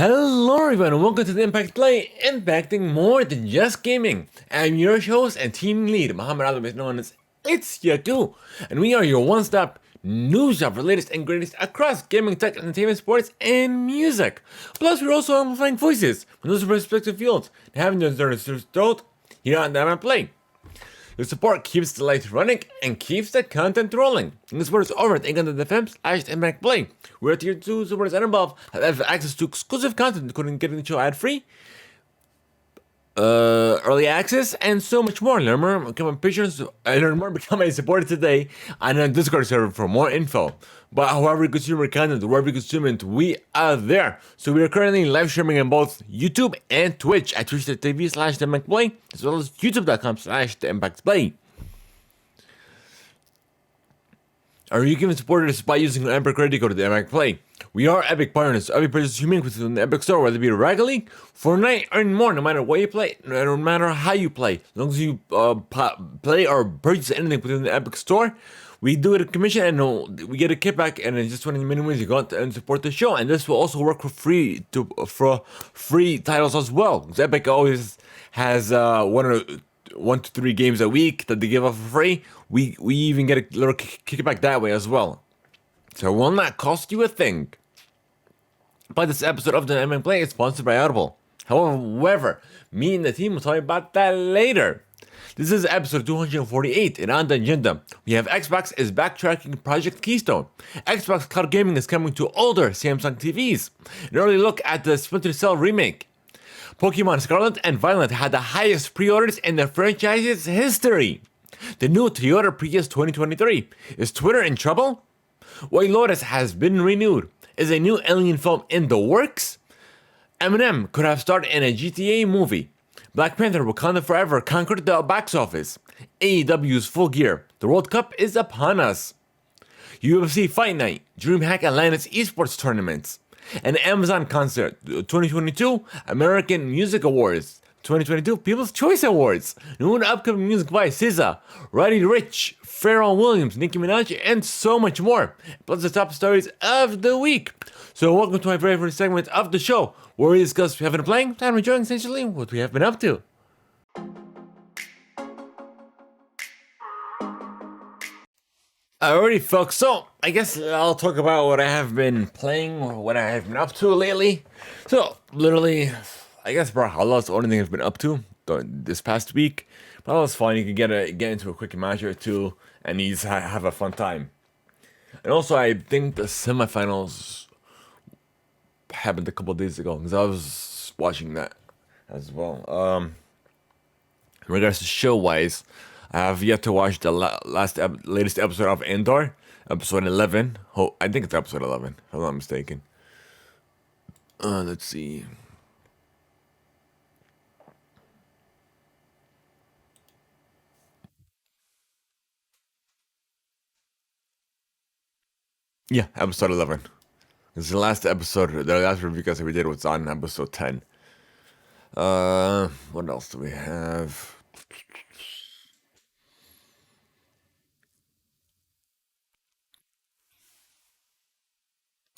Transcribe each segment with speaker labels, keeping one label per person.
Speaker 1: Hello everyone and welcome to the Impact Play, impacting more than just gaming. I'm your host and team lead, Muhammad Ali, known as It's Yaku, and we are your one-stop news shop for latest and greatest across gaming, tech, entertainment, sports, and music. Plus, we're also amplifying voices from those respective fields and having them turn their throat here on the Impact Play. Your support keeps the lights running and keeps the content rolling. And this support is over at Impact.fm/ImpactPlay. We're tier 2 supporters and above have access to exclusive content, including getting the show ad-free, early access, and so much more. Learn more, become a supporter today on our Discord server for more info. But however you consume our content, wherever you consume it, we are there. So we are currently live streaming on both YouTube and Twitch at twitch.tv/theimpactplay, as well as youtube.com/theimpactplay. Are you giving supporters by using an Epic credit code to the Impact Play? We are Epic partners. Every purchase you make within the Epic Store, whether it be regularly, Fortnite, or more, no matter what you play, no matter how you play. As long as you play or purchase anything within the Epic Store, we do it a commission and we get a kickback, and in just 20 minutes you go out and support the show. And this will also work for free titles as well. Because Epic always has 1 to 3 games a week that they give out for free. We even get a little kickback that way as well. So it will not cost you a thing. But this episode of the Impact Play is sponsored by Audible. However, me and the team will tell you about that later. This is episode 248, and on the agenda, we have Xbox is backtracking Project Keystone. Xbox Cloud Gaming is coming to older Samsung TVs. An early look at the Splinter Cell remake. Pokemon Scarlet and Violet had the highest pre-orders in the franchise's history. The new Toyota Prius 2023. Is Twitter in trouble? White Lotus has been renewed. Is a new Alien film in the works? Eminem could have starred in a GTA movie. Black Panther Wakanda Forever conquered the box office. AEW's Full Gear. The World Cup is upon us. UFC Fight Night. DreamHack Atlantis Esports Tournaments. An Amazon concert. 2022 American Music Awards. 2022 People's Choice Awards. New and upcoming music by SZA, Roddy Ricch, Pharrell Williams, Nicki Minaj, and so much more. Plus the top stories of the week. So welcome to my very first segment of the show, where we discuss what we have been playing and enjoying essentially what we have been up to. Alrighty folks, so I guess I'll talk about what I have been playing or what I have been up to lately. So literally, I guess Brawlhalla is the only thing I've been up to this past week. But that's fine, you can get into a quick match or two and you just have a fun time. And also I think the semifinals happened a couple days ago because I was watching that as well. In regards to show wise, I have yet to watch the latest episode of Andor, episode 11. I think it's episode 11, if I'm not mistaken. Let's see. Yeah, episode 11. It's the last episode, the last review guys we did was on episode 10. What else do we have?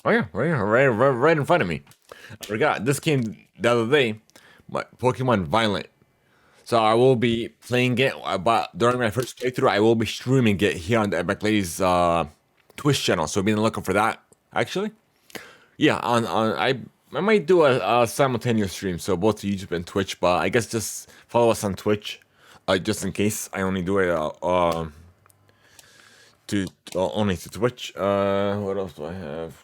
Speaker 1: Oh yeah, right in front of me. I forgot, this came the other day, my Pokemon Violet. So I will be playing it, but during my first playthrough, I will be streaming it here on the Epic Play's Twitch channel. So be looking for that, actually. Yeah, I might do a simultaneous stream, so both YouTube and Twitch, but I guess just follow us on Twitch, just in case. I only do it only to Twitch. What else do I have?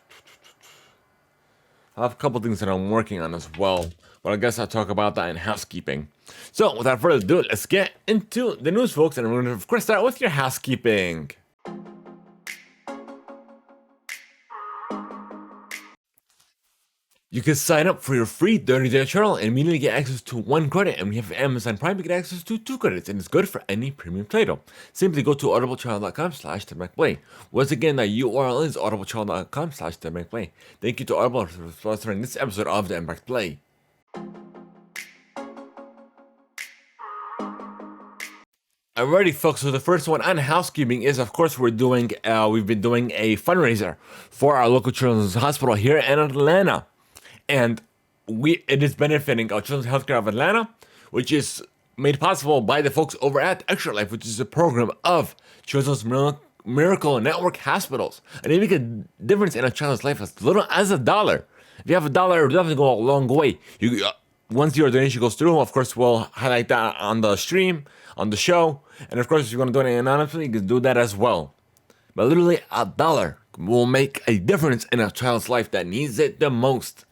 Speaker 1: I have a couple things that I'm working on as well, but I guess I'll talk about that in housekeeping. So without further ado, let's get into the news, folks, and we're going to of course start with your housekeeping. You can sign up for your free 30-day trial and immediately get access to 1 credit, and we have Amazon Prime, you get access to 2 credits, and it's good for any premium title. Simply go to audibletrial.com/theimpactplay. Once again, the URL is audibletrial.com/theimpactplay. Thank you to Audible for sponsoring this episode of the Impact Play. Alrighty, folks. So the first one on housekeeping is, of course, we've been doing a fundraiser for our local children's hospital here in Atlanta. And it is benefiting Children's Healthcare of Atlanta, which is made possible by the folks over at Extra Life, which is a program of Children's Miracle Network hospitals. And they make a difference in a child's life as little as $1. If you have $1, it'll definitely go a long way. Once your donation goes through, of course, we'll highlight that on the stream, on the show. And of course, if you want to donate anonymously, you can do that as well. But literally $1 will make a difference in a child's life that needs it the most.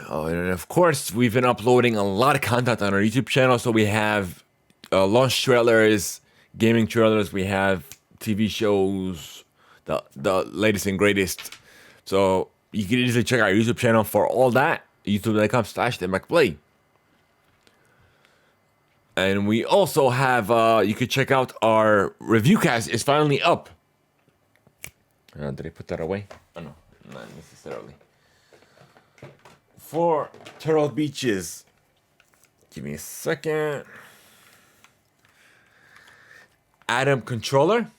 Speaker 1: Oh, and of course, we've been uploading a lot of content on our YouTube channel. So we have launch trailers, gaming trailers, we have TV shows, the latest and greatest. So you can easily check our YouTube channel for all that. YouTube.com/Theimpactplay. And we also have, you could check out our review cast is finally up. Did I put that away? Oh no, not necessarily. For Turtle Beaches, give me a second. Atom controller,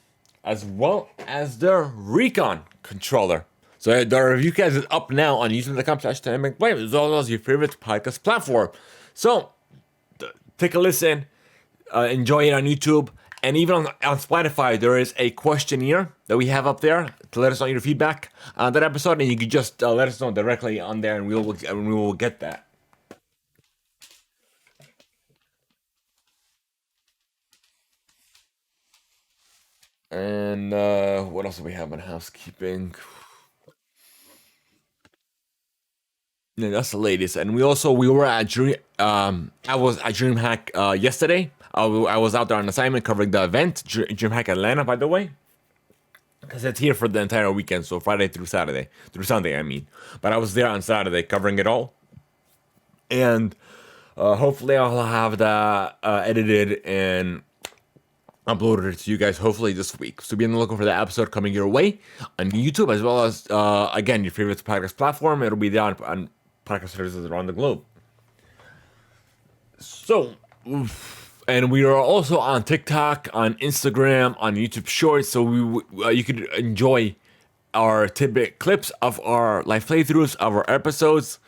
Speaker 1: as well as the Recon controller. So the review cast is up now on YouTube.com/Theimpactplay, as well as your favorite podcast platform. So take a listen, enjoy it on YouTube, and even on Spotify, there is a questionnaire that we have up there to let us know your feedback on that episode, and you can just let us know directly on there, and we will get that. And what else do we have on housekeeping? Yeah, that's the latest. And we were at Dream. I was at DreamHack yesterday. I was out there on assignment covering the event, DreamHack Atlanta, by the way, because it's here for the entire weekend, so Friday through Sunday, I mean. But I was there on Saturday covering it all, and hopefully I'll have that edited and uploaded to you guys hopefully this week. So be on the lookout for that episode coming your way on YouTube, as well as again your favorite podcast platform. It'll be there on podcast services around the globe. So, and we are also on TikTok, on Instagram, on YouTube Shorts. So you could enjoy our tidbit clips of our live playthroughs of our episodes,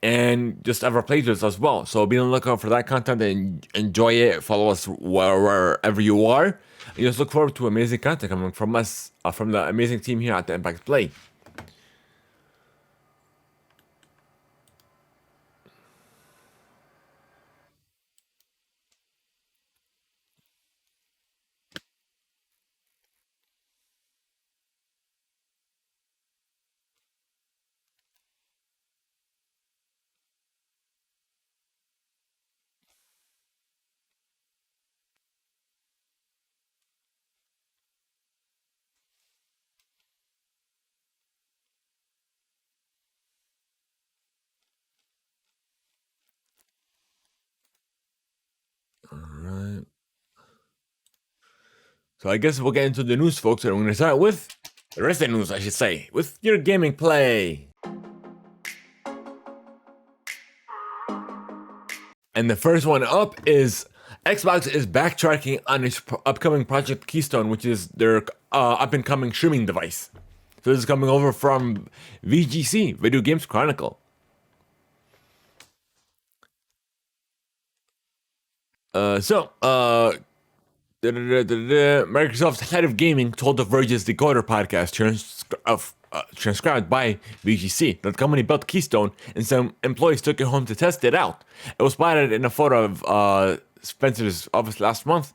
Speaker 1: and just of our playthroughs as well. So be on the lookout for that content and enjoy it. Follow us wherever you are. And just look forward to amazing content coming from us, from the amazing team here at Theimpactplay. Alright. So I guess we'll get into the news, folks, and we're going to start with the rest of the news, I should say, with your gaming play. And the first one up is Xbox is backtracking on its upcoming project Keystone, which is their up-and-coming streaming device. So this is coming over from VGC, Video Games Chronicle. Microsoft's head of gaming told The Verge's Decoder podcast, transcribed by VGC, that the company built Keystone and some employees took it home to test it out. It was spotted in a photo of Spencer's office last month.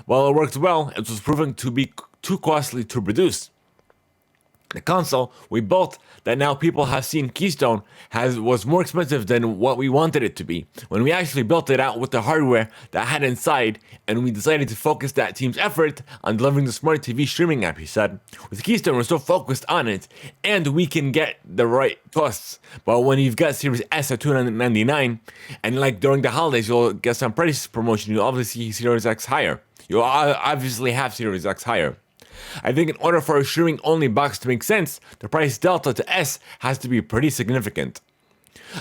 Speaker 1: While it worked well, it was proven to be too costly to produce. The console we built that now people have seen Keystone was more expensive than what we wanted it to be when we actually built it out with the hardware that had inside, and we decided to focus that team's effort on delivering the smart TV streaming app, he said. With Keystone, we're so focused on it, and we can get the right costs. But when you've got Series S at $299, and like during the holidays, you'll get some price promotion, you'll obviously see Series X higher. You'll obviously have Series X higher. I think in order for a streaming-only box to make sense, the price delta to S has to be pretty significant.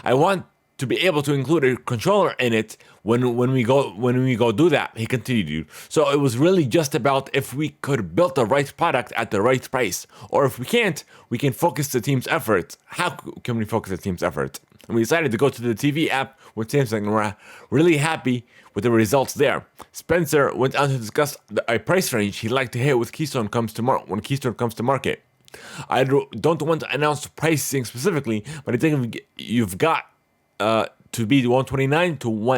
Speaker 1: I want to be able to include a controller in it when we go do that. He continued. So it was really just about if we could build the right product at the right price, or if we can't, we can focus the team's effort. How can we focus the team's effort? And we decided to go to the TV app with Samsung, and we're really happy with the results there. Spencer went on to discuss a price range he'd like to hit with Keystone when Keystone comes to market. I don't want to announce pricing specifically, but I think you've got to be 129 to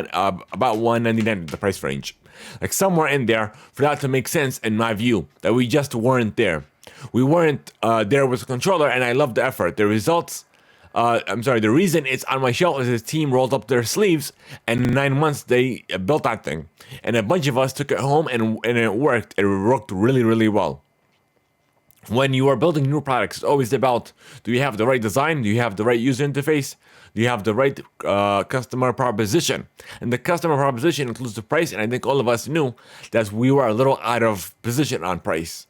Speaker 1: about 199, the price range, like somewhere in there, for that to make sense in my view. That we just weren't there. We weren't there with the controller, and I love the effort. The results. The reason it's on my shelf is his team rolled up their sleeves, and in 9 months they built that thing, and a bunch of us took it home, and it worked. It worked really, really well. When you are building new products, it's always about, do you have the right design? Do you have the right user interface? Do you have the right customer proposition? And the customer proposition includes the price, and I think all of us knew that we were a little out of position on price.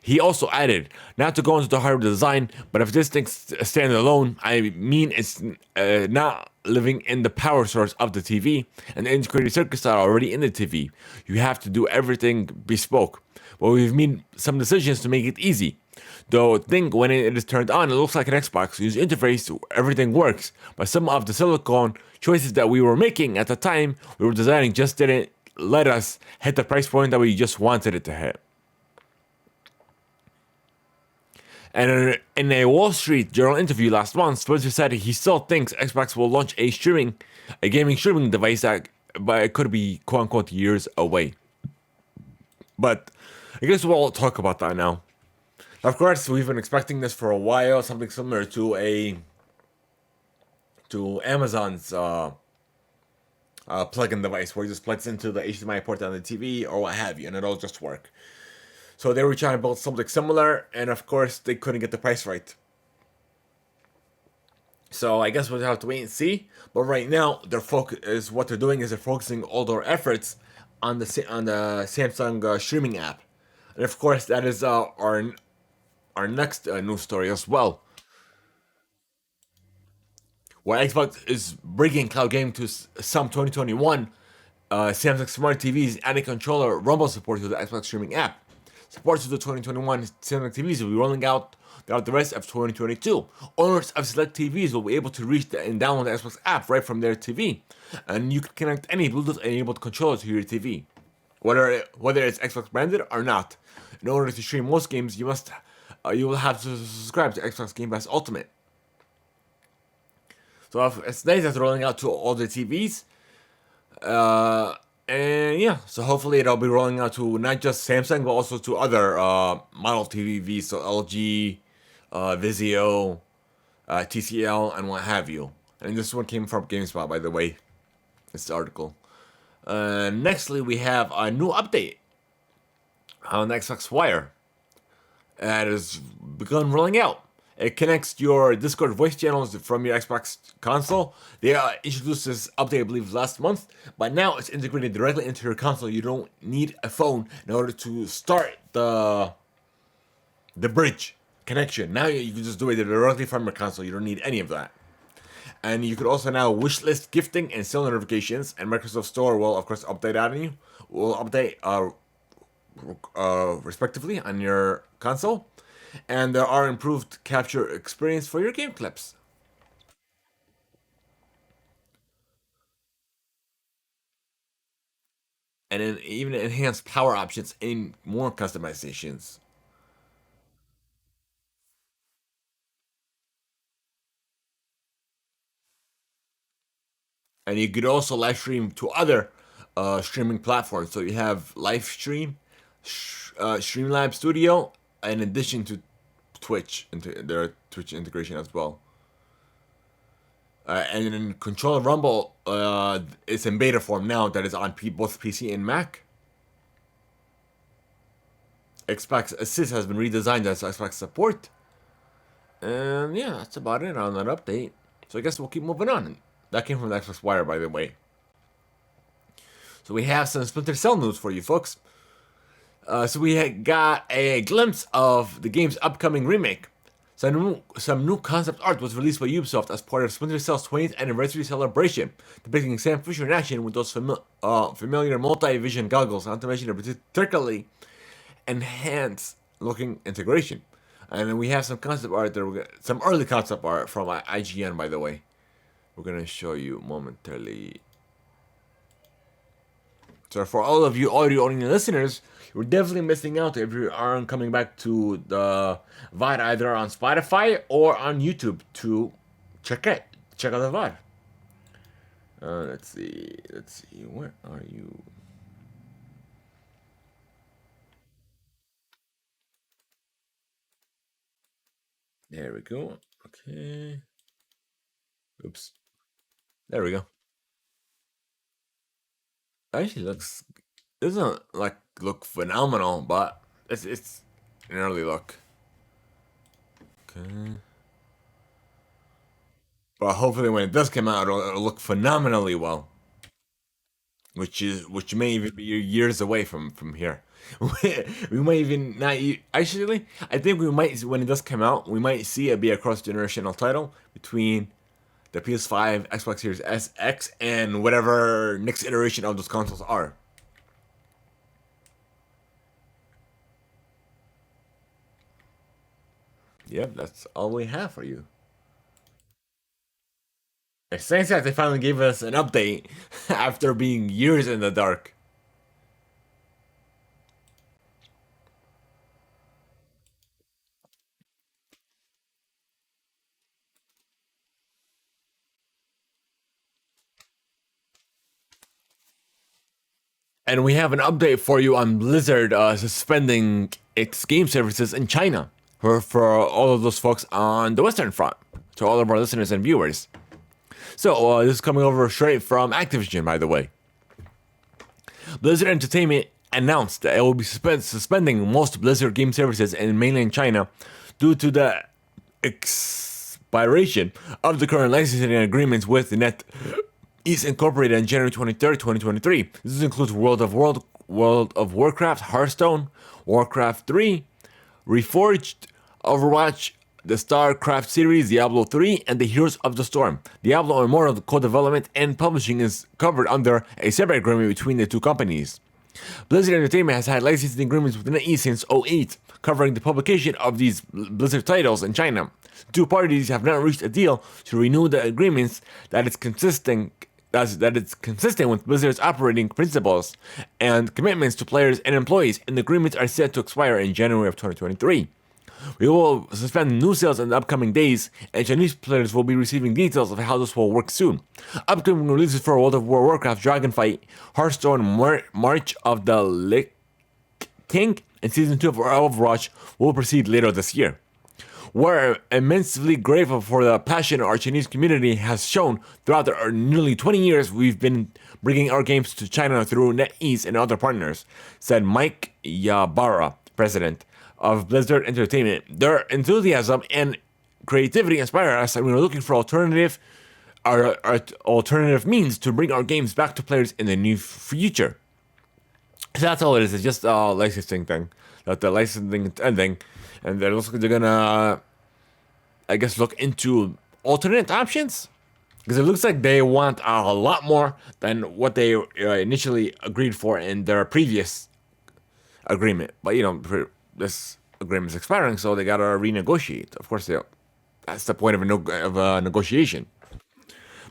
Speaker 1: He also added, not to go into the hardware design, but if this thing stands alone, I mean it's not living in the power source of the TV, and the integrated circuits are already in the TV. You have to do everything bespoke. But we've made some decisions to make it easy. The thing, when it is turned on, it looks like an Xbox. Use interface, everything works. But some of the silicone choices that we were making at the time, we were designing, just didn't let us hit the price point that we just wanted it to hit. And in a Wall Street Journal interview last month, Spencer said he still thinks Xbox will launch a gaming streaming device but it could be quote unquote years away. But I guess we'll talk about that now. Of course, we've been expecting this for a while, something similar to Amazon's plug-in device, where it just plugs into the HDMI port on the TV or what have you, and it'll just work. So they were trying to build something similar, and of course, they couldn't get the price right. So I guess we'll have to wait and see. But right now, they're focusing all their efforts on the Samsung streaming app, and of course, that is our next news story as well, where Xbox is bringing cloud gaming to some 2021. Samsung Smart TVs adding controller rumble support to the Xbox streaming app. Support to the 2021 Samsung TVs will be rolling out throughout the rest of 2022. Owners of select TVs will be able to reach and download the Xbox app right from their TV, and you can connect any Bluetooth-enabled controller to your TV, whether it's Xbox branded or not. In order to stream most games, you will have to subscribe to Xbox Game Pass Ultimate. So it's nice that they're rolling out to all the TVs. And yeah, so hopefully it'll be rolling out to not just Samsung, but also to other model TVs, so LG, Vizio, TCL, and what have you. And this one came from GameSpot, by the way, this article. Nextly, we have a new update on Xbox Wire that has begun rolling out. It connects your Discord voice channels from your Xbox console. They introduced this update, I believe, last month, but now it's integrated directly into your console. You don't need a phone in order to start the bridge connection. Now you can just do it directly from your console. You don't need any of that. And you could also now wishlist gifting and sale notifications, and Microsoft Store will, of course, update respectively on your console. And there are improved capture experience for your game clips. And even enhanced power options in more customizations. And you could also live stream to other streaming platforms. So you have live stream, Streamlab Studio, in addition to Twitch, into their Twitch integration as well. And in Controller Rumble, it's in beta form now. That is on both PC and Mac. Xbox Assist has been redesigned as Xbox support. And yeah, that's about it on that update. So I guess we'll keep moving on. That came from the Xbox Wire, by the way. So we have some Splinter Cell news for you folks. So we got a glimpse of the game's upcoming remake. Some new concept art was released by Ubisoft as part of Splinter Cell's 20th anniversary celebration, depicting Sam Fisher in action with those familiar multi-vision goggles, not to mention a particularly enhanced looking integration. And then we have some concept art there, some early concept art from IGN, by the way. We're gonna show you momentarily. So for all of you audio-only listeners, you're definitely missing out if you aren't coming back to the VOD either on Spotify or on YouTube to check out the VOD. Let's see, where are you? There we go. Okay. Oops. There we go. Actually looks, doesn't like look phenomenal, but it's an early look. Okay. But hopefully when it does come out, it'll look phenomenally well. Which may even be years away from here. We might even not actually. I think we might, when it does come out, we might see it be a cross generational title between the PS5, Xbox Series S, X, and whatever next iteration of those consoles are. Yep, that's all we have for you. It's nice that they finally gave us an update after being years in the dark. And we have an update for you on Blizzard suspending its game services in China for all of those folks on the Western Front, to all of our listeners and viewers. So this is coming over straight from Activision, by the way. Blizzard Entertainment announced that it will be suspending most Blizzard game services in mainland China due to the expiration of the current licensing agreements with NetEase Incorporated on January 23rd, 2023. This includes World of Warcraft, Hearthstone, Warcraft 3, Reforged, Overwatch, the StarCraft series, Diablo 3, and the Heroes of the Storm. Diablo Immortal co-development and publishing is covered under a separate agreement between the two companies. Blizzard Entertainment has had licensing agreements with NetEase since 2008, covering the publication of these Blizzard titles in China. The two parties have not reached a deal to renew the agreements that it's consistent with Blizzard's operating principles and commitments to players and employees, and the agreements are set to expire in January of 2023. We will suspend new sales in the upcoming days, and Chinese players will be receiving details of how this will work soon. Upcoming releases for World of Warcraft, Dragonfight, Hearthstone, March of the Lich King, and Season 2 of Overwatch will proceed later this year. We're immensely grateful for the passion our Chinese community has shown throughout the nearly 20 years we've been bringing our games to China through NetEase and other partners, said Mike Ybarra, president of Blizzard Entertainment. Their enthusiasm and creativity inspire us, and we're looking for alternative means to bring our games back to players in the near future. So that's all it is. It's just a licensing thing. That the licensing is ending, and they're gonna, I guess, look into alternate options, because it looks like they want a lot more than what they initially agreed for in their previous agreement. But this agreement is expiring, so they gotta renegotiate. Of course, that's the point of a negotiation.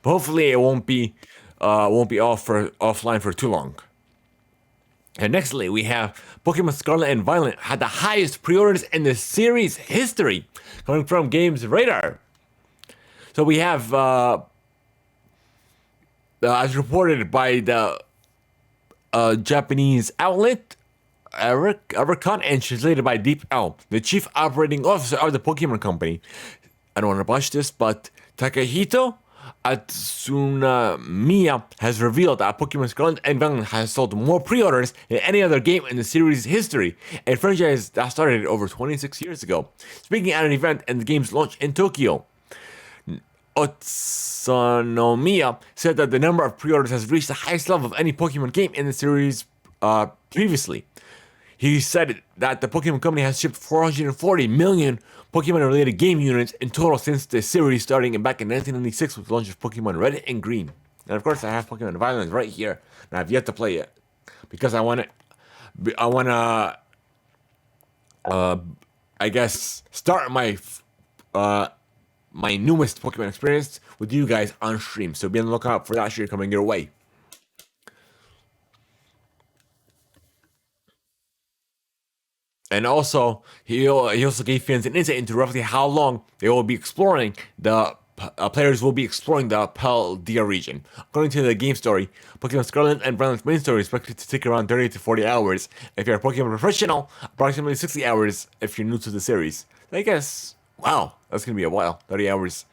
Speaker 1: But hopefully, it won't be offline for too long. And nextly, we have Pokemon Scarlet and Violet had the highest pre-orders in the series history, coming from Games Radar. So we have, as reported by the Japanese outlet, Eric and translated by Deep L, the chief operating officer of the Pokemon Company. I don't want to botch this, but Takahito Atsunomiya has revealed that Pokemon Scarlet and Violet has sold more pre-orders than any other game in the series' history, a franchise that started over 26 years ago. Speaking at an event and the game's launch in Tokyo, Atsunomiya said that the number of pre-orders has reached the highest level of any Pokemon game in the series previously. He said that the Pokemon Company has shipped 440 million Pokemon-related game units in total since the series starting back in 1996 with the launch of Pokemon Red and Green. And of course, I have Pokemon Violence right here, and I've yet to play it because I want to, I guess, start my newest Pokemon experience with you guys on stream. So be on the lookout for that shit coming your way. And also, he also gave fans an insight into roughly how long they will be exploring players will be exploring the Paldea region. According to the game story, Pokemon Scarlet and Violet's main story is expected to take around 30 to 40 hours if you're a Pokemon professional, approximately 60 hours if you're new to the series. I guess, wow, that's gonna be a while. 30 hours.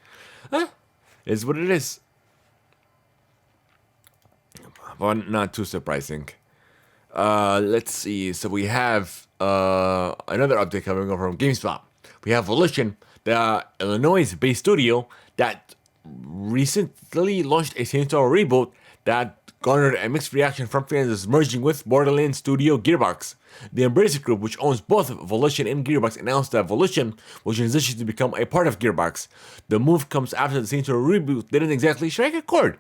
Speaker 1: Is what it is. But not too surprising. Let's see. So we have another update coming over from GameSpot. We have Volition, the Illinois-based studio that recently launched a Saints Row reboot that garnered a mixed reaction from fans as merging with Borderlands studio Gearbox. The Embracer Group, which owns both Volition and Gearbox, announced that Volition will transition to become a part of Gearbox. The move comes after the Saints Row reboot didn't exactly strike a chord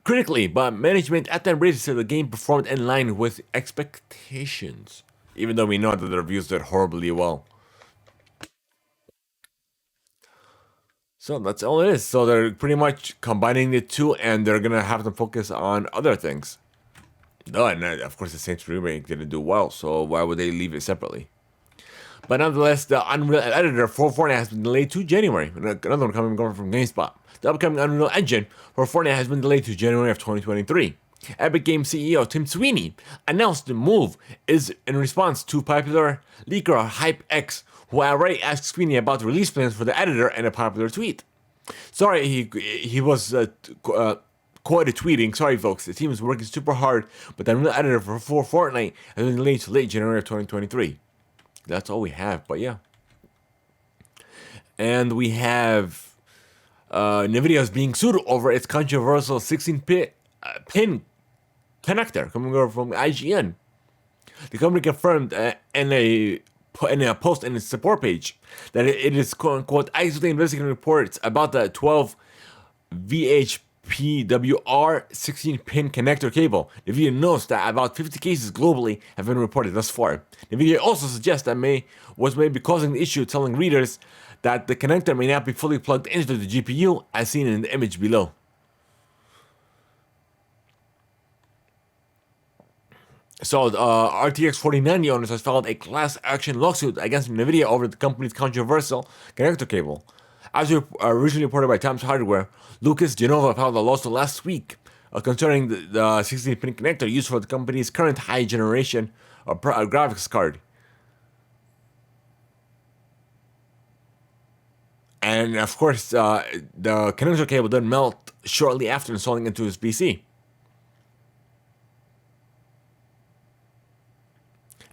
Speaker 1: critically, but management at the Embracer said the game performed in line with expectations, even though we know that the reviews did horribly well. So that's all it is. So they're pretty much combining the two, and they're gonna have them focus on other things. No, and of course the Saints remake didn't do well, so why would they leave it separately? But nonetheless, the Unreal editor for Fortnite has been delayed to January. Another one coming from GameSpot. The upcoming Unreal Engine for Fortnite has been delayed to January of 2023. Epic Games CEO Tim Sweeney announced the move is in response to popular leaker HypeX, who already asked Sweeney about release plans for the editor in a popular tweet. Sorry, he was quoted tweeting, "Sorry folks, the team is working super hard, but the Unreal editor for Fortnite has been delayed to late January of 2023. That's all we have, but yeah. And we have NVIDIA is being sued over its controversial 16-pin connector coming over from IGN. The company confirmed in a post in its support page that it is quote-unquote actively investigating reports about the 12 VHPWR 16-pin connector cable. NVIDIA notes that about 50 cases globally have been reported thus far. NVIDIA also suggests that may be causing the issue, telling readers that the connector may not be fully plugged into the GPU as seen in the image below. So RTX 4090 owners has filed a class action lawsuit against NVIDIA over the company's controversial connector cable. As originally reported by Times Hardware, Lucas Genova filed a lawsuit last week concerning the 16-pin connector used for the company's current high-generation graphics card. And of course, the connector cable did melt shortly after installing into his PC.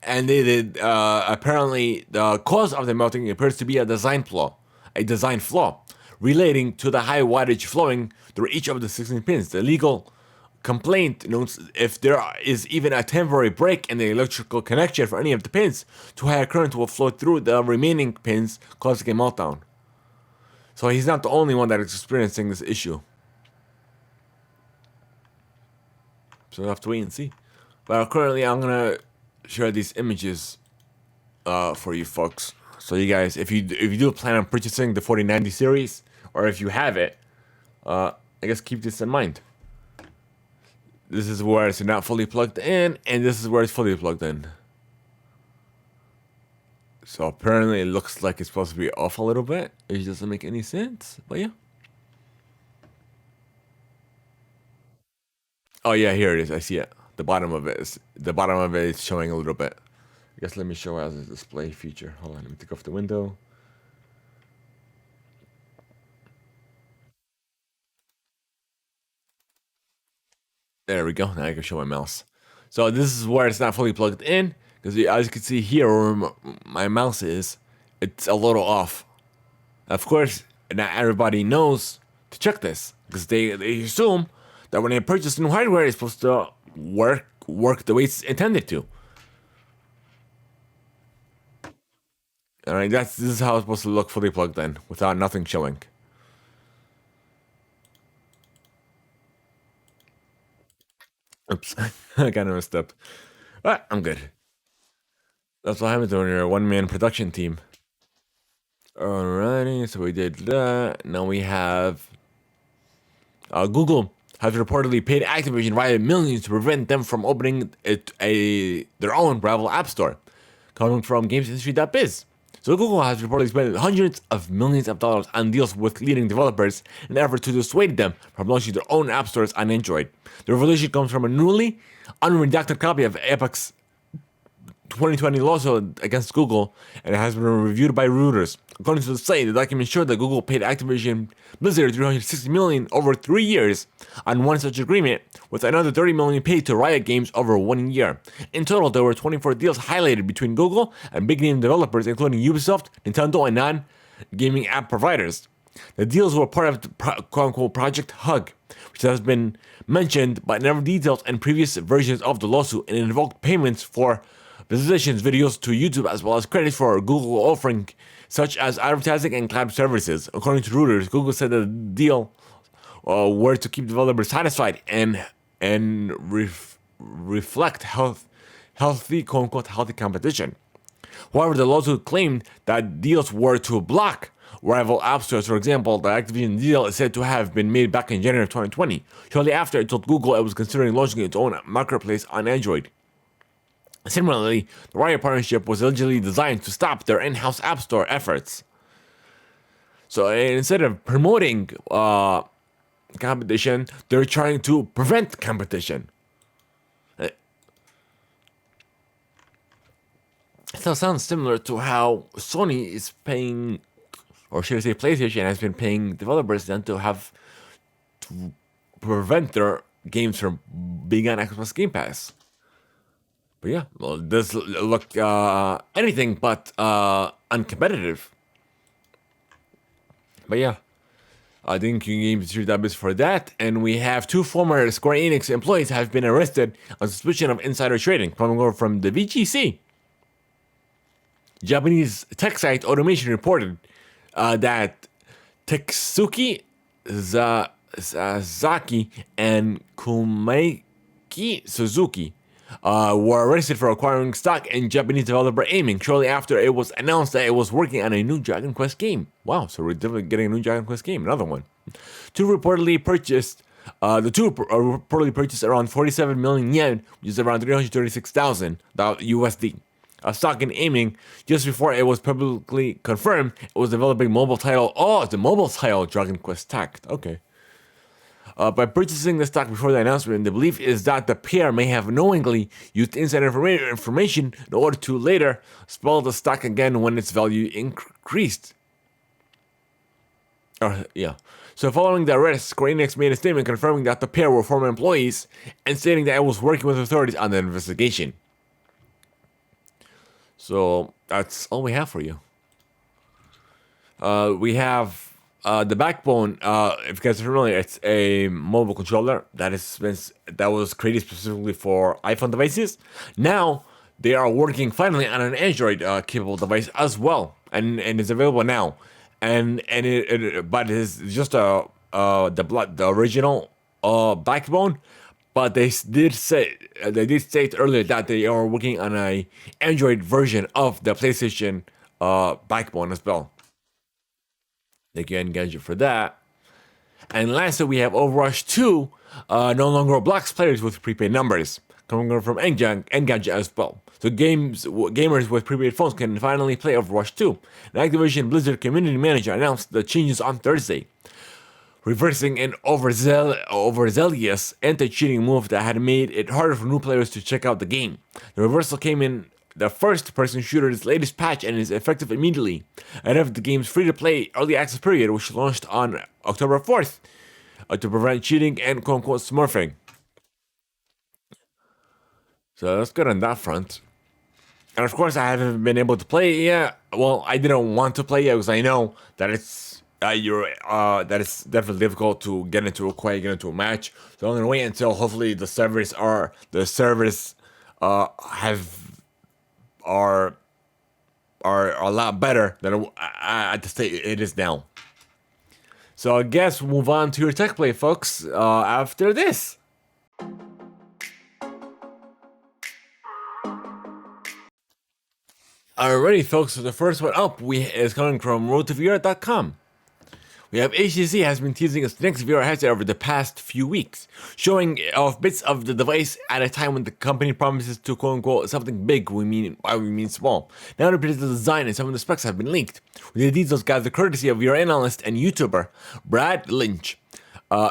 Speaker 1: And apparently the cause of the melting appears to be a design flaw relating to the high wattage flowing through each of the 16 pins. The legal complaint notes if there is even a temporary break in the electrical connection for any of the pins, too high a current will flow through the remaining pins, causing a meltdown. So he's not the only one that is experiencing this issue. So we'll have to wait and see. But currently I'm gonna share these images for you folks. So you guys, if you do plan on purchasing the 4090 series, or if you have it, I guess keep this in mind. This is where it's not fully plugged in, and this is where it's fully plugged in. So apparently it looks like it's supposed to be off a little bit. It doesn't make any sense, but yeah. Oh yeah, here it is. I see it. The bottom of it is showing a little bit. I guess let me show as a display feature. Hold on, let me take off the window. There we go. Now I can show my mouse. So this is where it's not fully plugged in, because as you can see here where my mouse is, it's a little off. Of course, not everybody knows to check this, because they assume that when they purchase new hardware, it's supposed to work the way it's intended to. All right, this is how it's supposed to look fully plugged in without nothing showing. Oops, I kind of messed up. But I'm good. That's what happens when you're a one-man production team. Alrighty, so we did that. Now we have Google has reportedly paid Activision via millions to prevent them from opening their own rival app store, coming from GamesIndustry.biz. So Google has reportedly spent hundreds of millions of dollars on deals with leading developers in an effort to dissuade them from launching their own app stores on Android. The revelation comes from a newly unredacted copy of Epic's 2020 lawsuit against Google, and it has been reviewed by Reuters. According to the site, the document showed that Google paid Activision Blizzard $360 million over 3 years on one such agreement, with another $30 million paid to Riot Games over 1 year. In total, there were 24 deals highlighted between Google and big-name developers, including Ubisoft, Nintendo, and non-gaming app providers. The deals were part of the quote-unquote Project Hug, which has been mentioned but never detailed in previous versions of the lawsuit, and invoked payments for visitations videos to YouTube, as well as credit for Google offering such as advertising and cloud services. According to Reuters, Google said that the deal were to keep developers satisfied and reflect healthy quote unquote healthy competition. However, the lawsuit claimed that deals were to block rival app stores. For example, the Activision deal is said to have been made back in January of 2020, shortly after it told Google it was considering launching its own marketplace on Android. Similarly, the Riot partnership was allegedly designed to stop their in-house app store efforts. So instead of promoting competition, they're trying to prevent competition. It still sounds similar to how Sony is paying, or should I say PlayStation has been paying developers then to prevent their games from being on Xbox Game Pass. But yeah, well, this looked anything but uncompetitive. But yeah, I think GameStop is for that. And we have two former Square Enix employees have been arrested on suspicion of insider trading, coming over from the VGC. Japanese tech site Automation reported that Tetsuki Sasaki and Kumaiki Suzuki were arrested for acquiring stock in Japanese developer Aiming shortly after it was announced that it was working on a new Dragon Quest game. Wow, so we're definitely getting a new Dragon Quest game, another one. The two reportedly purchased around 47 million yen, which is around 336,000 USD. Stock in Aiming just before it was publicly confirmed it was developing mobile title. Oh, it's the mobile title Dragon Quest Tact. Okay. By purchasing the stock before the announcement, the belief is that the pair may have knowingly used inside information in order to later spoil the stock again when its value increased. Yeah. So following the arrest, Square Enix made a statement confirming that the pair were former employees and stating that it was working with authorities on the investigation. So that's all we have for you. We have the Backbone. If you guys are familiar, it's a mobile controller that was created specifically for iPhone devices. Now they are working finally on an Android capable device as well, and it's available now. But it is just the original Backbone. But they did state earlier that they are working on a Android version of the PlayStation Backbone as well. Thank you, Engadget, for that. And lastly, we have Overwatch 2 no longer blocks players with prepaid numbers, coming from Engadget as well. So gamers with prepaid phones can finally play Overwatch 2. The Activision Blizzard community manager announced the changes on Thursday, reversing an overzealous anti-cheating move that had made it harder for new players to check out the game. The reversal came in the first-person shooter's latest patch and is effective immediately ahead of the game's free-to-play early access period, which launched on October 4th to prevent cheating and quote-unquote smurfing. So that's good on that front. And of course, I haven't been able to play it yet. Well, I didn't want to play it because I know that it's definitely difficult to get into a match. So I'm gonna wait until hopefully the servers are are a lot better than at the state it is now. So I guess we'll move on to your tech play, folks, after this. Alrighty, folks, so the first one up is coming from roadtovr.com. We have HTC has been teasing its next VR headset over the past few weeks, showing off bits of the device at a time when the company promises to quote unquote something big. We mean small. Now the design and some of the specs have been leaked. With the details gathered courtesy of VR analyst and YouTuber Brad Lynch.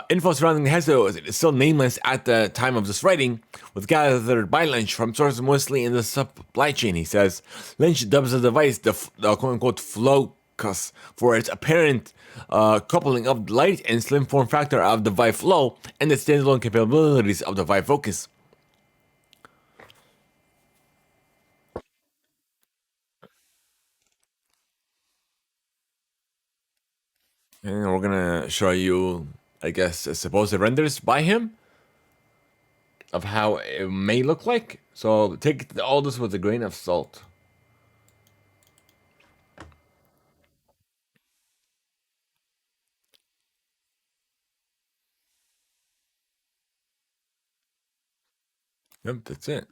Speaker 1: Info surrounding the headset is still nameless at the time of this writing, was gathered by Lynch from sources mostly in the supply chain. He says Lynch dubs the device the quote unquote Focus for its apparent coupling of the light and slim form factor of the Vive Flow and the standalone capabilities of the Vive Focus. And we're gonna show you, I guess, supposed renders by him of how it may look like. So take all this with a grain of salt. Yep, that's it.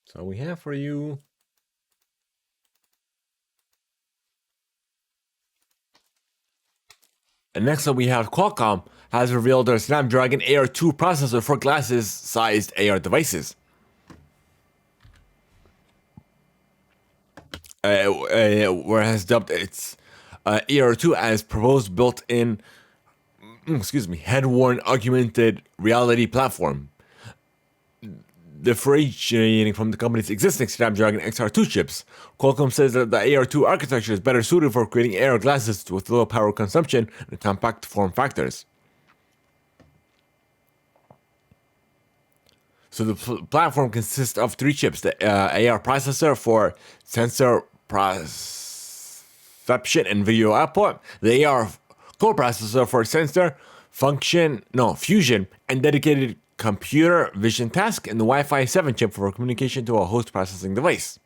Speaker 1: So we have for you. And next up, we have Qualcomm has revealed their Snapdragon AR2 processor for glasses-sized AR devices. Where it has dubbed its AR2 as proposed built-in, head-worn augmented reality platform, differentiating from the company's existing Snapdragon XR2 chips. Qualcomm says that the AR2 architecture is better suited for creating AR glasses with low power consumption and compact form factors. So the platform consists of 3 chips: the AR processor for sensor perception and video output, the AR coprocessor for sensor fusion and dedicated computer vision task, and the Wi-Fi 7 chip for communication to a host processing device.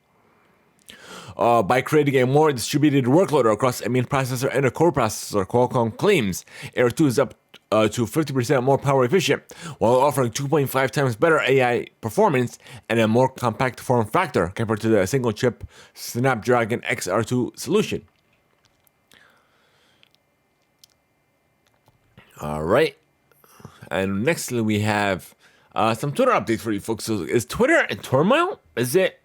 Speaker 1: By creating a more distributed workload across a main processor and a core processor, Qualcomm claims AR2 is up to 50% more power efficient, while offering 2.5 times better AI performance and a more compact form factor compared to the single chip Snapdragon XR2 solution. All right. And next we have some Twitter updates for you folks. So is Twitter in turmoil? Is it?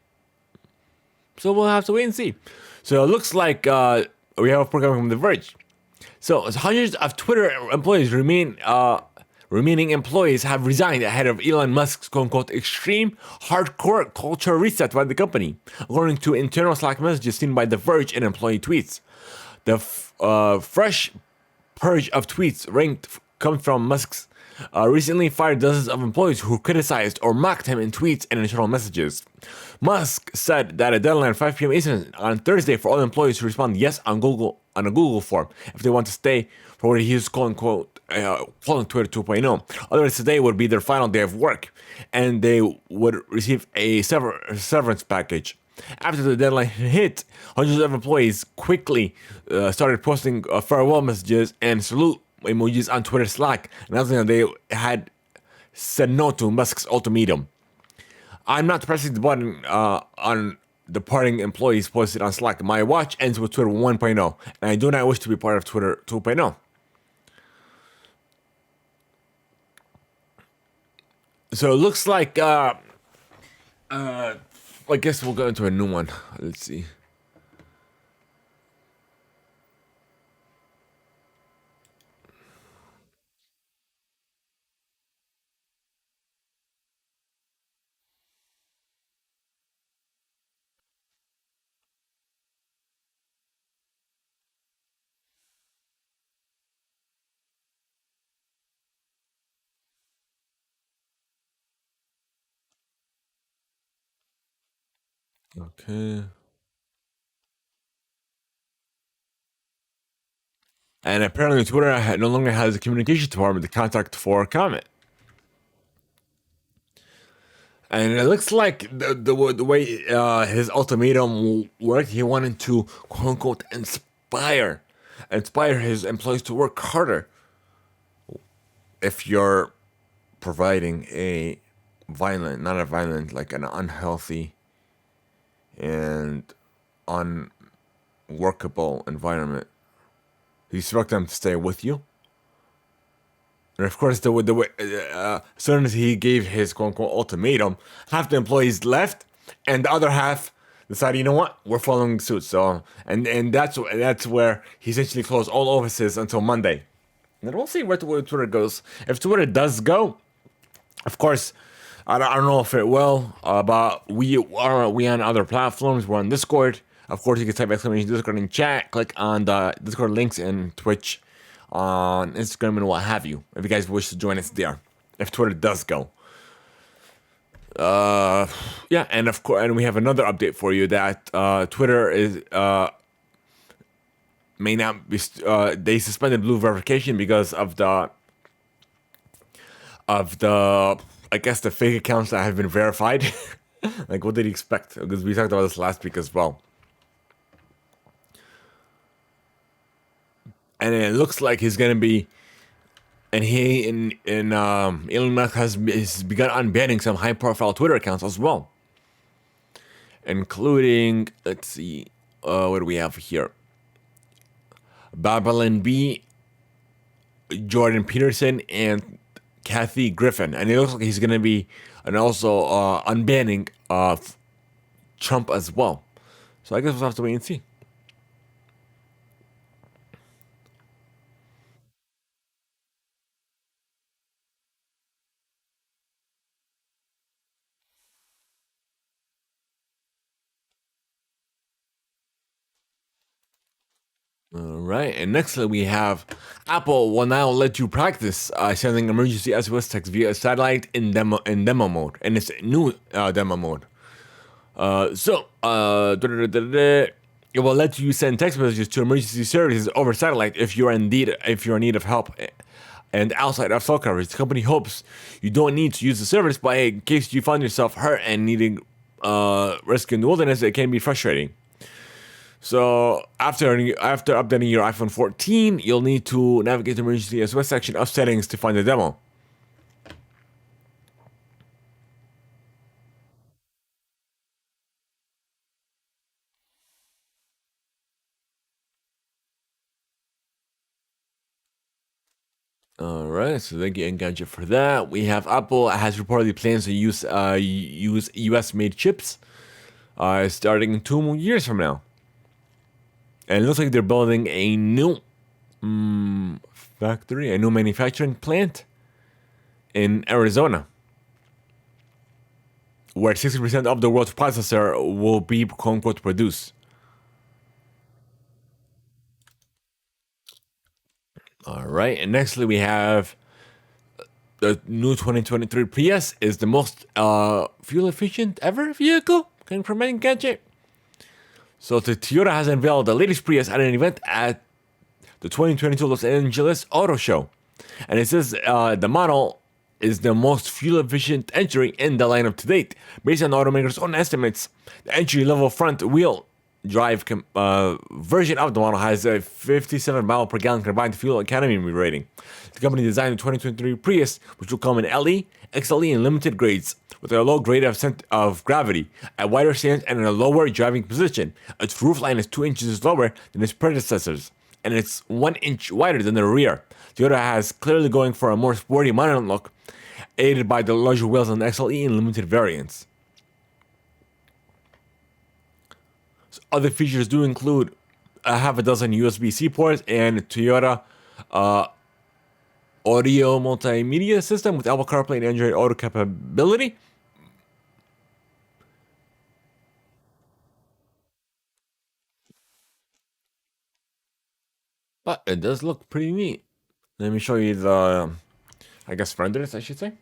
Speaker 1: So we'll have to wait and see. So it looks like we have a program from The Verge. So hundreds of Twitter employees remaining employees have resigned ahead of Elon Musk's quote-unquote extreme hardcore culture reset by the company, according to internal Slack messages seen by The Verge and employee tweets. The fresh purge of tweets comes from Musk's recently fired dozens of employees who criticized or mocked him in tweets and internal messages. Musk said that a deadline 5 p.m. Eastern on Thursday for all employees to respond yes on a Google form if they want to stay for what he is calling Twitter 2.0. Otherwise, today would be their final day of work, and they would receive a severance package. After the deadline hit, hundreds of employees quickly started posting farewell messages and salute emojis on Twitter Slack, announcing that they had said no to Musk's ultimatum. I'm not pressing the button on departing employees posted on Slack. My watch ends with Twitter 1.0, and I do not wish to be part of Twitter 2.0. So it looks like, I guess we'll go into a new one. Let's see. Okay. And apparently Twitter no longer has a communication department to contact for comment. And it looks like the way his ultimatum worked, he wanted to quote unquote inspire his employees to work harder. If you're providing a violent, not a violent, like an unhealthy and unworkable environment, you expect them to stay with you. And of course, the way, as soon as he gave his quote unquote ultimatum, half the employees left, and the other half decided, you know what, we're following suit. So, and that's where he essentially closed all offices until Monday. And we'll see where Twitter goes. If Twitter does go, of course, I don't know if it will, but we on other platforms. We're on Discord. Of course, you can type exclamation Discord in chat. Click on the Discord links in Twitch, on Instagram, and what have you. If you guys wish to join us there, if Twitter does go. Yeah, and of course, and we have another update for you that Twitter is may not be. They suspended blue verification because of the I guess the fake accounts that have been verified. Like, what did you expect? Because we talked about this last week as well. And it looks like he's gonna be, and Elon Musk has begun unbanning some high-profile Twitter accounts as well, including, let's see, what do we have here? Babylon B, Jordan Peterson, and Kathy Griffin, and it looks like he's gonna be, and also unbanning Trump as well. So I guess we'll have to wait and see. All right, and next we have Apple will now let you practice sending emergency SOS text via satellite in demo mode, and it's new demo mode. It will let you send text messages to emergency services over satellite if you're in need of help and outside of cell coverage. The company hopes you don't need to use the service, but in case you find yourself hurt and needing rescue in the wilderness, it can be frustrating. So after updating your iPhone 14, you'll need to navigate the emergency SOS section of settings to find the demo. All right, so thank you, Engadget, for that. We have Apple has reportedly plans to use US made chips starting in 2 years from now. And it looks like they're building a new factory, a new manufacturing plant in Arizona, where 60% of the world's processor will be quote unquote produced. All right, and nextly we have the new 2023 Prius is the most fuel efficient ever vehicle coming from Engadget. So the Toyota has unveiled the latest Prius at an event at the 2022 Los Angeles Auto Show. And it says the model is the most fuel-efficient entry in the lineup to date. Based on the automaker's own estimates, the entry-level front-wheel drive version of the model has a 57 mile per gallon combined fuel economy rating. The company designed the 2023 Prius, which will come in LE, XLE, and limited grades, with a low grade of gravity, a wider stance, and a lower driving position. Its roofline is 2 inches lower than its predecessors, and it's 1 inch wider than the rear. Toyota has clearly going for a more sporty modern look, aided by the larger wheels on the XLE and limited variants. So other features do include half a dozen USB-C ports and Toyota audio multimedia system with Apple CarPlay and Android Auto capability. But it does look pretty neat. Let me show you the, I guess, renders, I should say.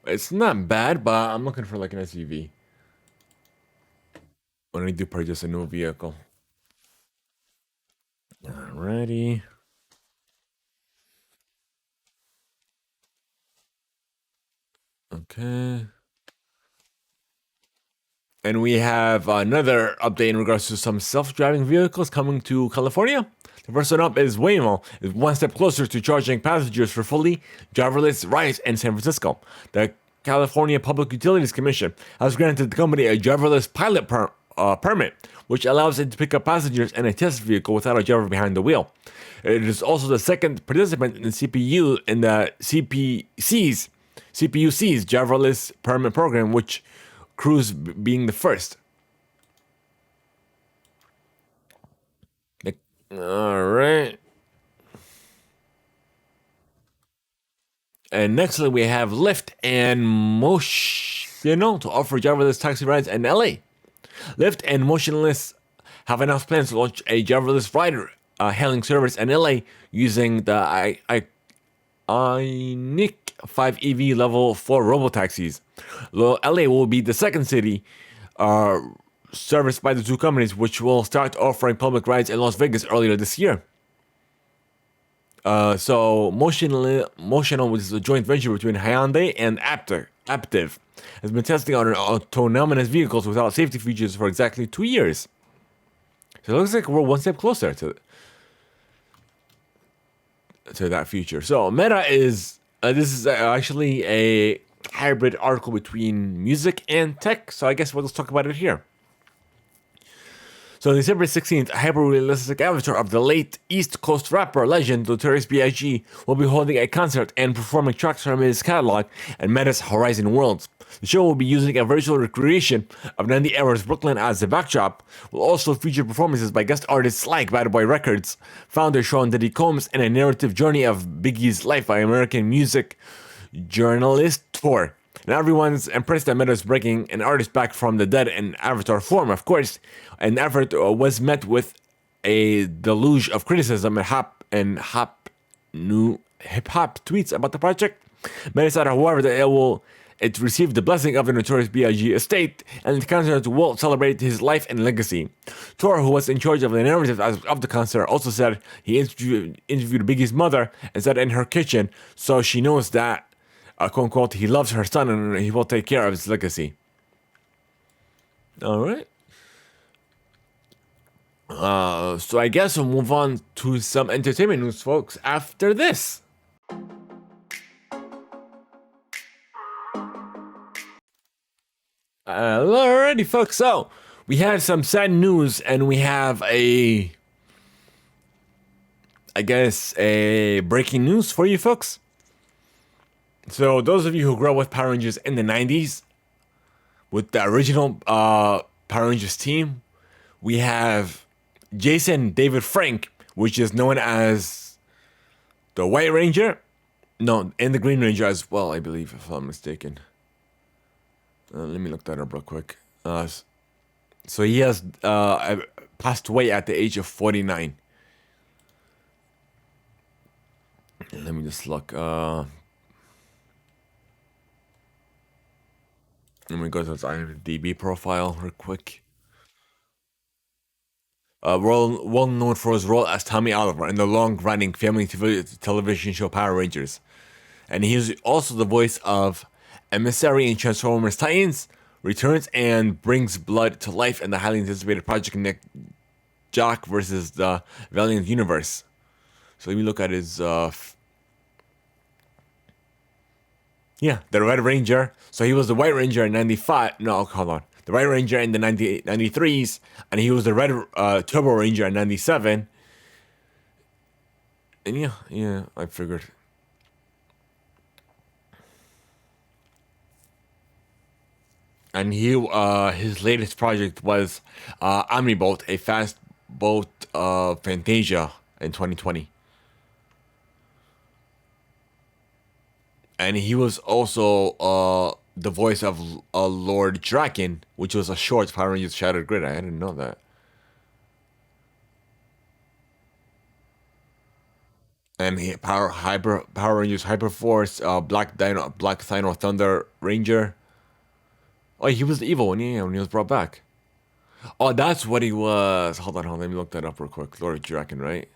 Speaker 1: It's not bad, but I'm looking for like an SUV when I do purchase a new vehicle. Alrighty. Okay. And we have another update in regards to some self-driving vehicles coming to California. The first one up is Waymo, is one step closer to charging passengers for fully driverless rides in San Francisco. The California Public Utilities Commission has granted the company a driverless pilot permit, which allows it to pick up passengers in a test vehicle without a driver behind the wheel. It is also the second participant in the CPUC's driverless permit program, which Cruise being the first. All right. And nextly, we have Lyft and Motional to offer driverless taxi rides in LA. Lyft and Motionless have announced plans to launch a driverless rider hailing service in LA using the Ioniq 5 EV level 4 robotaxis. LA will be the second city serviced by the two companies, which will start offering public rides in Las Vegas earlier this year. So Motional, which is a joint venture between Hyundai and Aptiv, has been testing on autonomous vehicles without safety features for exactly 2 years. So it looks like we're one step closer to that future. So Meta is this is actually a hybrid article between music and tech. So I guess we'll just talk about it here. So December 16th, a hyper-realistic avatar of the late East Coast rapper legend Notorious B.I.G. will be holding a concert and performing tracks from his catalog and Meta's Horizon Worlds. The show will be using a virtual recreation of 90 Era's Brooklyn as the backdrop. Will also feature performances by guest artists like Bad Boy Records founder Sean Diddy Combs and a narrative journey of Biggie's life by American music journalist Tor. And everyone's impressed that Meta's bringing an artist back from the dead in avatar form, of course. An effort was met with a deluge of criticism and hip-hop tweets about the project. Meta said, however, that it received the blessing of the Notorious B.I.G. estate, and the concert will celebrate his life and legacy. Tor, who was in charge of the narrative of the concert, also said he interviewed Biggie's mother and said in her kitchen, so she knows that quote unquote, he loves her son and he will take care of his legacy. All right. So I guess we'll move on to some entertainment news, folks, after this. Alrighty, folks. So we had some sad news, and we have a breaking news for you folks. So those of you who grew up with Power Rangers in the 90s, with the original Power Rangers team, we have Jason David Frank, which is known as the White Ranger. No, and the Green Ranger as well, I believe, if I'm mistaken. Let me look that up real quick. So he has passed away at the age of 49. Let me just look. Let me go to his IMDb profile real quick. Well known for his role as Tommy Oliver in the long-running family television show Power Rangers. And he is also the voice of Emissary in Transformers Titans, returns and brings blood to life in the highly anticipated Project Nick Jock versus the Valiant Universe. So let me look at his the Red Ranger. So he was the White Ranger in 95. No, hold on. The White Ranger in the 93s, and he was the Red Turbo Ranger in 97. And yeah, I figured. And his latest project was Omnibolt, a fast boat Fantasia in 2020. And he was also the voice of Lord Draken, which was a short Power Rangers Shattered Grid. I didn't know that. And Power Rangers Hyperforce, Black Dino Thunder Ranger. Oh, he was the evil one, when he was brought back. Oh, that's what he was. Hold on, let me look that up real quick. Lord Draken, right?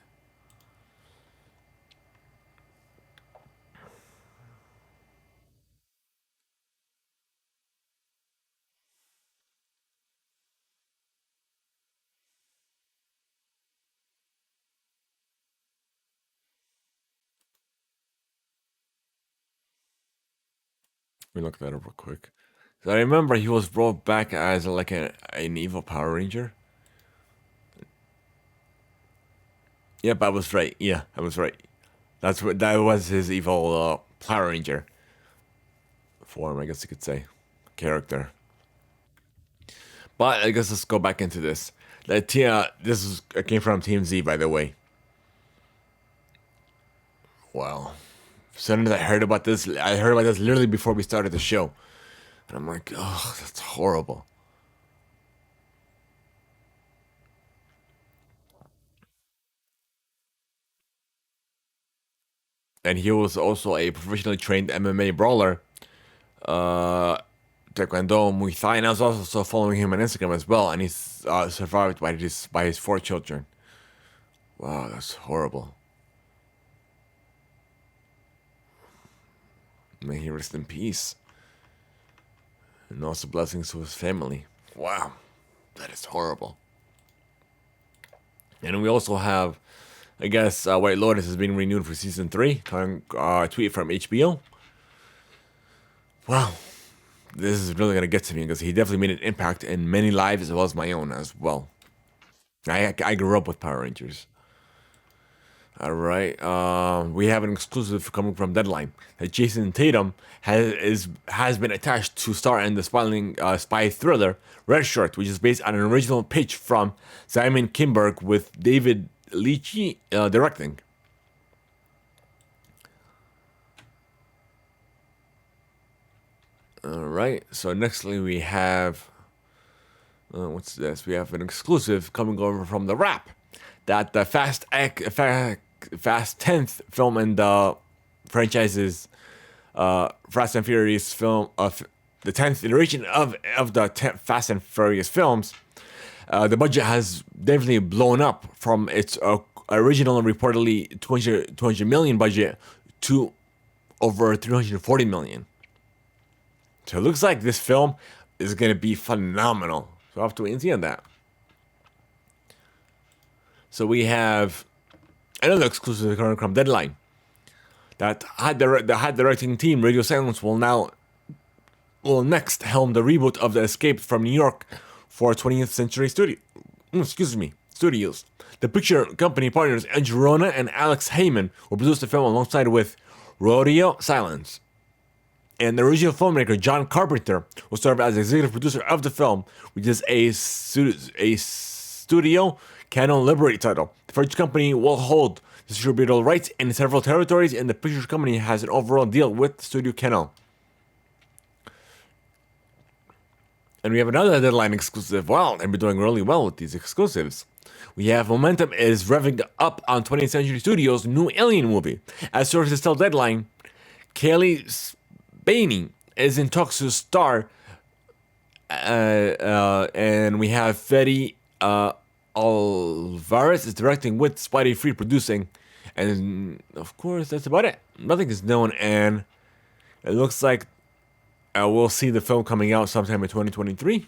Speaker 1: Let me look that up real quick. So I remember he was brought back as like an evil Power Ranger. Yep, I was right. Yeah, I was right. That was his evil Power Ranger form, I guess you could say, character. But I guess let's go back into this. Came from Team Z, by the way. Wow. As soon as I heard about this literally before we started the show, and I'm like, oh, that's horrible. And he was also a professionally trained MMA brawler, uh, Taekwondo, Muay Thai, and I was also following him on Instagram as well. And he's survived by his 4 children. Wow, that's horrible. May he rest in peace, and also blessings to his family. Wow, that is horrible. And we also have, I guess, White Lotus is being renewed for season 3. Tweet from HBO. Wow, this is really gonna get to me because he definitely made an impact in many lives as well as my own as well. I grew up with Power Rangers. All right, we have an exclusive coming from Deadline that Jason Tatum has been attached to star in the spy thriller Red Shirt, which is based on an original pitch from Simon Kinberg with David Leitch directing. All right, so nextly we have what's this? We have an exclusive coming over from The Wrap that the Fast 10th film in the franchise's Fast and Furious film of the 10th iteration of the Fast and Furious films. The budget has definitely blown up from its original reportedly 200 million budget to over 340 million. So it looks like this film is going to be phenomenal. So I'll have to wait and see on that. So we have another exclusive coming from Deadline. The hot directing team Radio Silence will next helm the reboot of the Escape from New York for 20th Century Studios. The picture company partners Edge Rona and Alex Heyman will produce the film alongside with Radio Silence. And the original filmmaker John Carpenter will serve as executive producer of the film, which is a studio Canon Liberty title. The French company will hold distributorial rights in several territories, and the picture company has an overall deal with Studio Canon. And we have another Deadline exclusive. Wow, and we're doing really well with these exclusives. We have momentum is revving up on 20th Century Studios' new Alien movie. As sources tell Deadline, Kaylee Spaney is in talks to star, and we have Fede Alvarez is directing with Spidey Free producing, and of course that's about it. Nothing is known, and it looks like we'll see the film coming out sometime in 2023.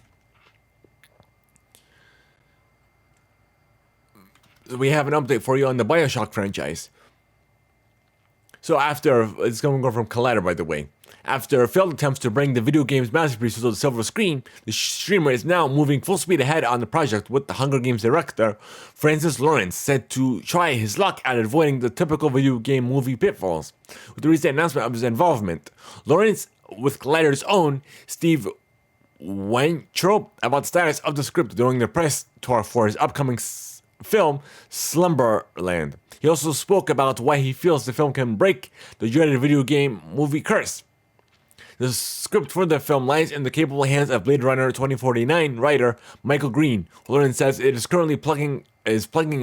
Speaker 1: We have an update for you on the BioShock franchise. So it's going to go from Collider, by the way. After failed attempts to bring the video game's masterpiece to the silver screen, the streamer is now moving full speed ahead on the project with the Hunger Games director, Francis Lawrence, set to try his luck at avoiding the typical video game movie pitfalls. With the recent announcement of his involvement, Lawrence, with Collider's own Steve Weintraub, about the status of the script during the press tour for his upcoming film, Slumberland. He also spoke about why he feels the film can break the dreaded video game movie curse. The script for the film lies in the capable hands of Blade Runner 2049 writer Michael Green. Lawrence says it is currently plugging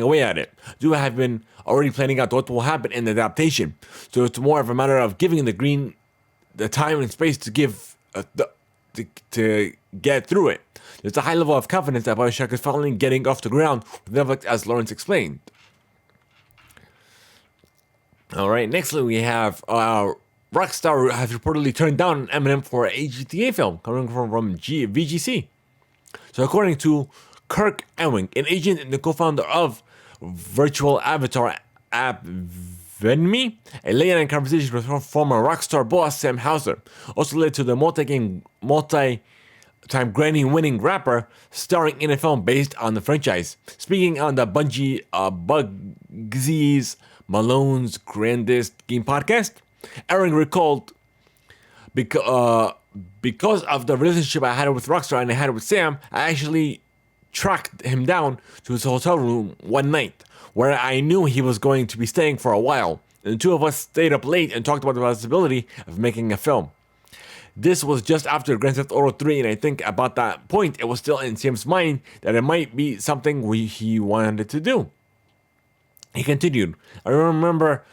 Speaker 1: away at it. Do have been already planning out what will happen in the adaptation. So it's more of a matter of giving the Green the time and space to to get through it. There's a high level of confidence that BioShock is finally getting off the ground with Netflix, as Lawrence explained. Alright, nextly we have Rockstar has reportedly turned down Eminem for a GTA film coming from VGC. So according to Kirk Ewing, an agent and the co-founder of virtual avatar app me, a late-night conversation with former Rockstar boss Sam Hauser also led to the multi-time Grammy-winning rapper starring in a film based on the franchise. Speaking on the Bugsy's Malone's Grandest Game podcast, Aaron recalled, because of the relationship I had with Rockstar and I had with Sam, I actually tracked him down to his hotel room one night where I knew he was going to be staying for a while. And the two of us stayed up late and talked about the possibility of making a film. This was just after Grand Theft Auto 3, and I think about that point, it was still in Sam's mind that it might be something he wanted to do. He continued, I remember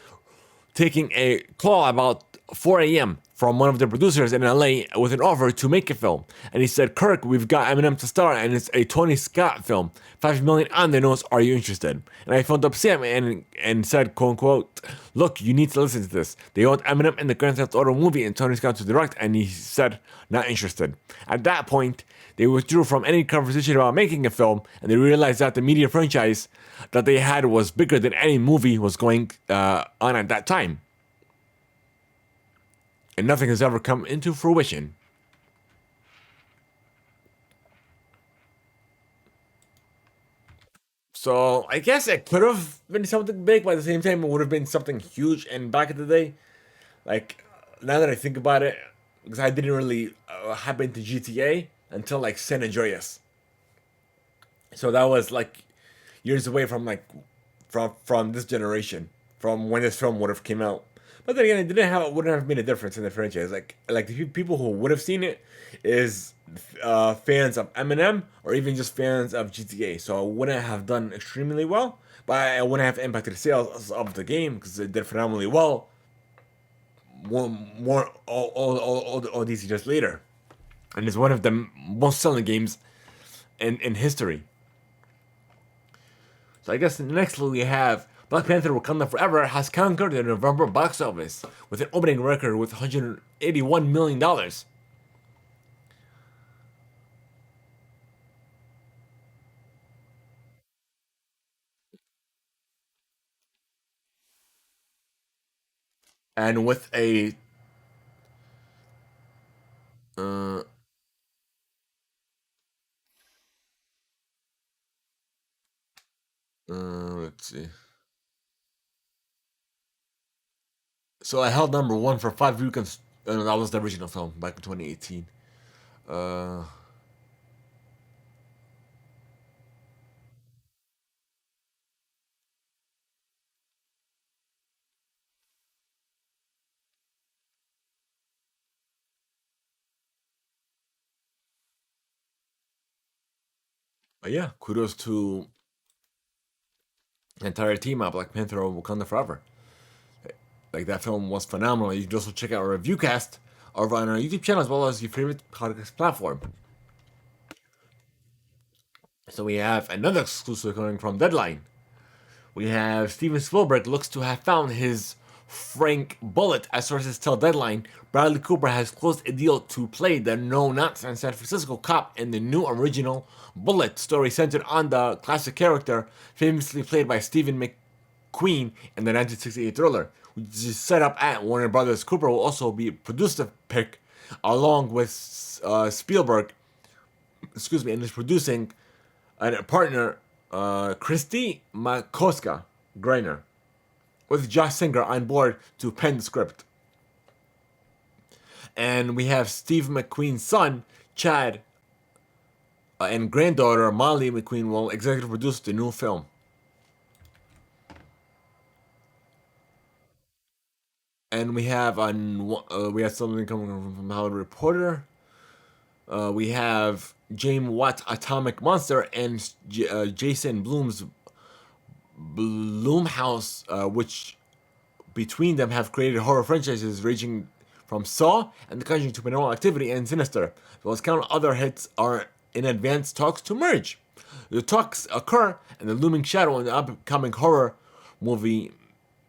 Speaker 1: taking a call about 4 a.m. from one of the producers in LA with an offer to make a film. And he said, Kirk, we've got Eminem to star and it's a Tony Scott film. $5 million on the nose, are you interested? And I phoned up Sam and said, quote unquote, look, you need to listen to this. They want Eminem in the Grand Theft Auto movie and Tony Scott to direct, and he said, not interested. At that point, they withdrew from any conversation about making a film, and they realized that the media franchise that they had was bigger than any movie was going on at that time. And nothing has ever come into fruition. So I guess it could have been something big, but at the same time, it would have been something huge. And back in the day, like now that I think about it, because I didn't really happen to GTA until like San Andreas, so that was like years away from like from this generation, from when this film would have came out. But then again, it wouldn't have made a difference in the franchise. Like the people who would have seen it is fans of Eminem or even just fans of GTA. So it wouldn't have done extremely well, but it wouldn't have impacted the sales of the game because it did phenomenally well. All these years later, and it's one of the most selling games in history. So I guess next we have Black Panther Wakanda Forever has conquered the November box office with an opening record with $181 million. And with a uh, let's see. So I held number one for 5 weekends. That was the original film back in 2018. Uh, but yeah, kudos to the entire team at Black Panther Wakanda Forever. Like that film was phenomenal. You can also check out our review cast over on our YouTube channel as well as your favorite podcast platform. So we have another exclusive coming from Deadline. We have Steven Spielberg looks to have found his Frank Bullet. As sources tell Deadline, Bradley Cooper has closed a deal to play the no-nonsense San Francisco cop in the new original Bullet story centered on the classic character famously played by Stephen McQueen in the 1968 thriller, which is set up at Warner Brothers. Cooper will also be a producer pick along with Spielberg, and is producing a partner, Christy Makoska Greiner, with Josh Singer on board to pen the script. And we have Steve McQueen's son, Chad, and granddaughter, Molly McQueen, will executive produce the new film. And we have something coming from Hollywood Reporter. We have James Watt's Atomic Monster and Jason Blum's Blumhouse, which between them have created horror franchises ranging from Saw and The Conjuring to Paranormal Activity and Sinister, as well as countless other hits are in advanced talks to merge. The talks occur in the looming shadow in the upcoming horror movie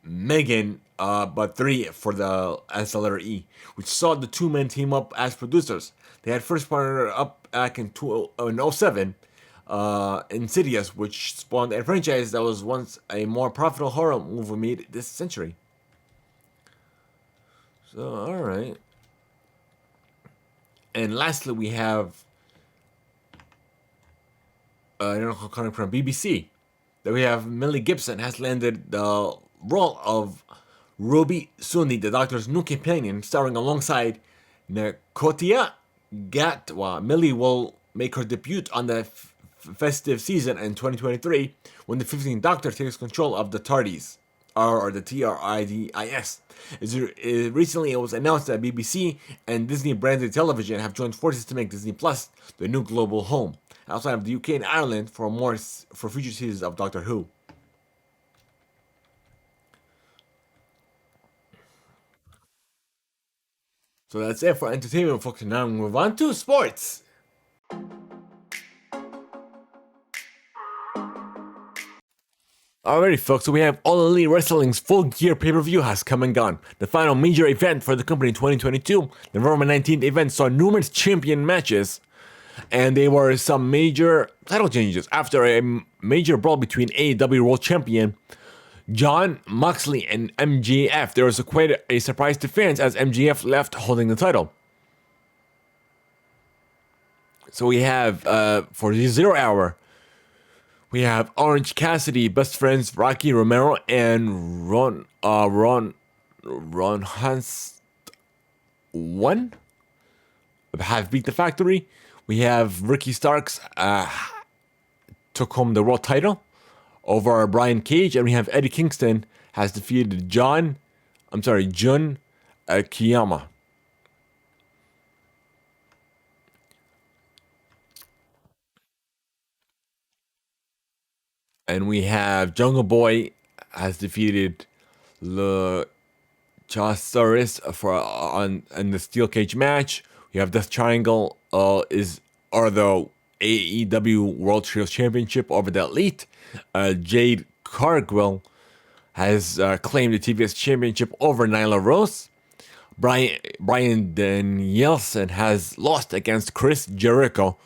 Speaker 1: Megan, but 3 for the as the letter E, which saw the two men team up as producers. They had first partnered up back in 2007, Insidious, which spawned a franchise that was once a more profitable horror movie made this century. So, alright. And lastly, we have I don't know how coming from BBC. That we have Millie Gibson has landed the role of Ruby Suni, the Doctor's new companion, starring alongside Nakotia Gatwa. Millie will make her debut on the festive season in 2023 when the 15th Doctor takes control of the TARDIS, or the TRIDIS. Recently, it was announced that BBC and Disney branded television have joined forces to make Disney Plus the new global home, outside of the UK and Ireland, for future seasons of Doctor Who. So that's it for entertainment, folks. Now we move on to sports. Alrighty, folks, so we have All Elite Wrestling's Full Gear pay-per-view has come and gone. The final major event for the company in 2022, the November 19th event, saw numerous champion matches, and there were some major title changes. After a major brawl between AEW World Champion Jon Moxley and MJF, there was quite a surprise to fans as MJF left holding the title. So we have, for the 0 hour, we have Orange Cassidy, best friends Rocky Romero and Ron Hans one have beat the Factory. We have Ricky Starks took home the world title over Brian Cage, and we have Eddie Kingston has defeated Jun Kiyama. And we have Jungle Boy has defeated Le Chasaris in the steel cage match. We have Death Triangle the AEW World Trios Championship over the Elite. Jade Cargill has claimed the TBS Championship over Nyla Rose. Brian Danielson has lost against Chris Jericho.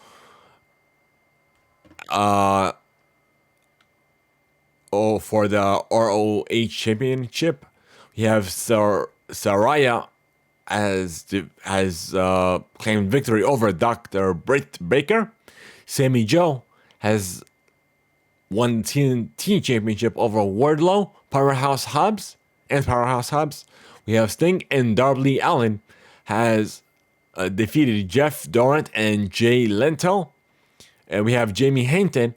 Speaker 1: For the ROH Championship. We have Saraya has claimed victory over Dr. Britt Baker. Sammy Joe has won the TNT Championship over Wardlow, Powerhouse Hobbs. We have Sting and Darby Allin has defeated Jeff Durant and Jay Lento. And we have Jamie Hayton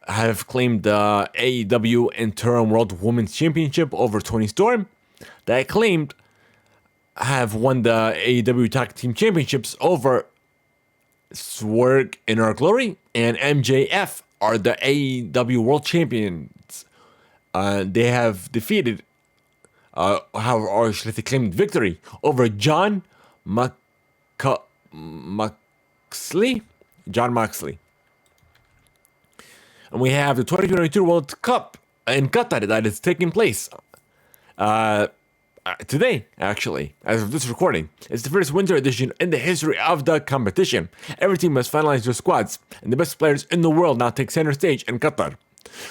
Speaker 1: have claimed the AEW Interim World Women's Championship over Toni Storm. The Acclaimed have won the AEW Tag Team Championships over Swerve in Our Glory, and MJF are the AEW World Champions. They have defeated, they claimed victory over Jon Moxley. And we have the 2022 World Cup in Qatar that is taking place today, actually, as of this recording. It's the first winter edition in the history of the competition. Every team must finalize their squads, and the best players in the world now take center stage in Qatar,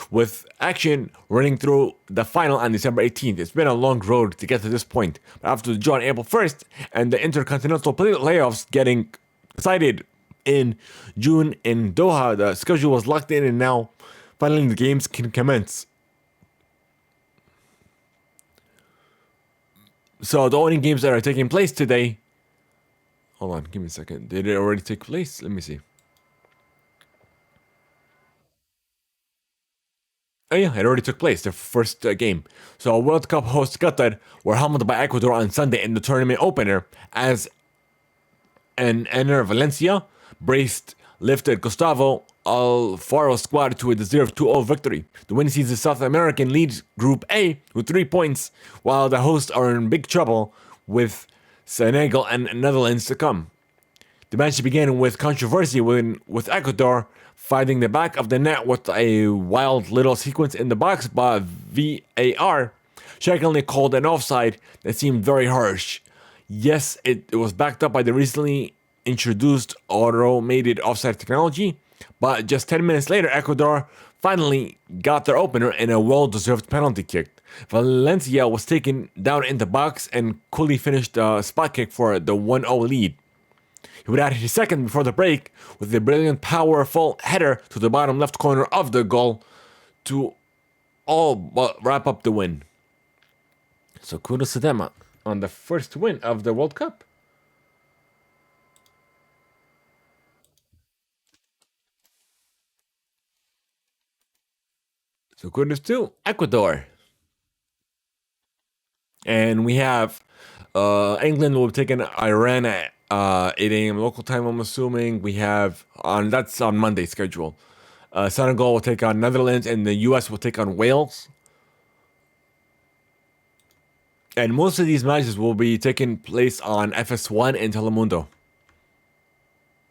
Speaker 1: with action running through the final on December 18th. It's been a long road to get to this point, but after the draw on April 1st and the Intercontinental playoffs getting decided in June in Doha, the schedule was locked in, and now finally the games can commence. So the only games that are taking place today, hold on, give me a second. Did it already take place? Let me see. Oh yeah, it already took place, the first game. So World Cup host Qatar were humbled by Ecuador on Sunday in the tournament opener as an Ener Valencia lifted Gustavo Alfaro's squad to a deserved 2-0 victory. The win sees the South American lead Group A with 3 points, while the hosts are in big trouble with Senegal and Netherlands to come. The match began with controversy with Ecuador fighting the back of the net with a wild little sequence in the box, but VAR shockingly called an offside that seemed very harsh. Yes, it was backed up by the recently introduced automated offside technology, but just 10 minutes later, Ecuador finally got their opener in a well-deserved penalty kick. Valencia was taken down in the box and coolly finished a spot kick for the 1-0 lead. He would add his second before the break with a brilliant powerful header to the bottom left corner of the goal to all but wrap up the win. So kudos to them on the first win of the World Cup. So kudos to Ecuador. And we have England will be taking Iran at 8 a.m. local time, I'm assuming. We have that's on Monday schedule. Senegal will take on Netherlands, and the U.S. will take on Wales. And most of these matches will be taking place on FS1 and Telemundo.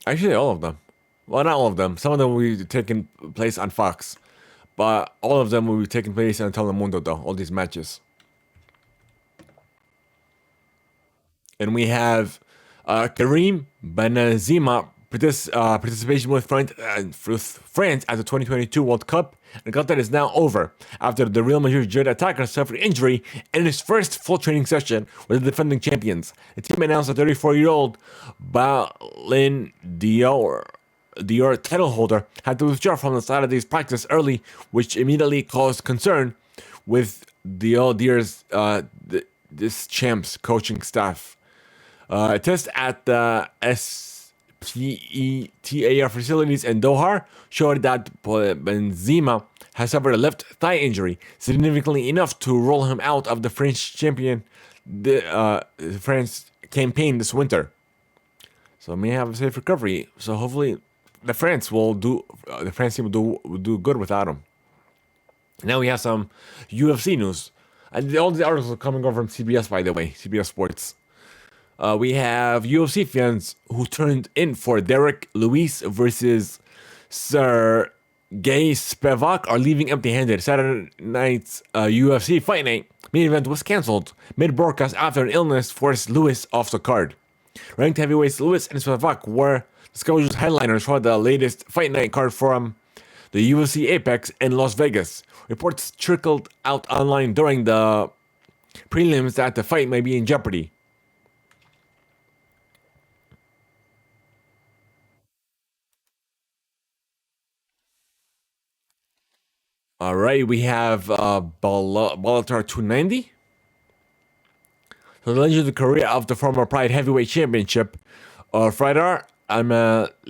Speaker 1: Actually, all of them. Well, not all of them. Some of them will be taking place on Fox. But all of them will be taking place on Telemundo, though. All these matches. And we have Karim Benzema participation with France at the 2022 World Cup. And Qatar is now over after the Real Madrid attacker suffered injury in his first full training session with the defending champions. The team announced the 34-year-old Ballon d'Or title holder had to withdraw from the Saturday's practice early, which immediately caused concern with this champ's coaching staff. A test at the SPETAR facilities in Doha showed that Benzema has suffered a left thigh injury, significantly enough to rule him out of the French France campaign this winter. So may have a safe recovery. So hopefully the France team will do good without him. Now we have some UFC news. And all the articles are coming over from CBS, by the way, CBS Sports. We have UFC fans who turned in for Derek Lewis versus Sergey Spivak are leaving empty-handed. Saturday night's UFC Fight Night main event was canceled mid-broadcast after an illness forced Lewis off the card. Ranked heavyweights Lewis and Spivak were the schedule's headliners for the latest Fight Night card from the UFC Apex in Las Vegas. Reports trickled out online during the prelims that the fight may be in jeopardy. All right, we have Bellator 290. So the legendary career of the former Pride Heavyweight Championship fighter Emelianenko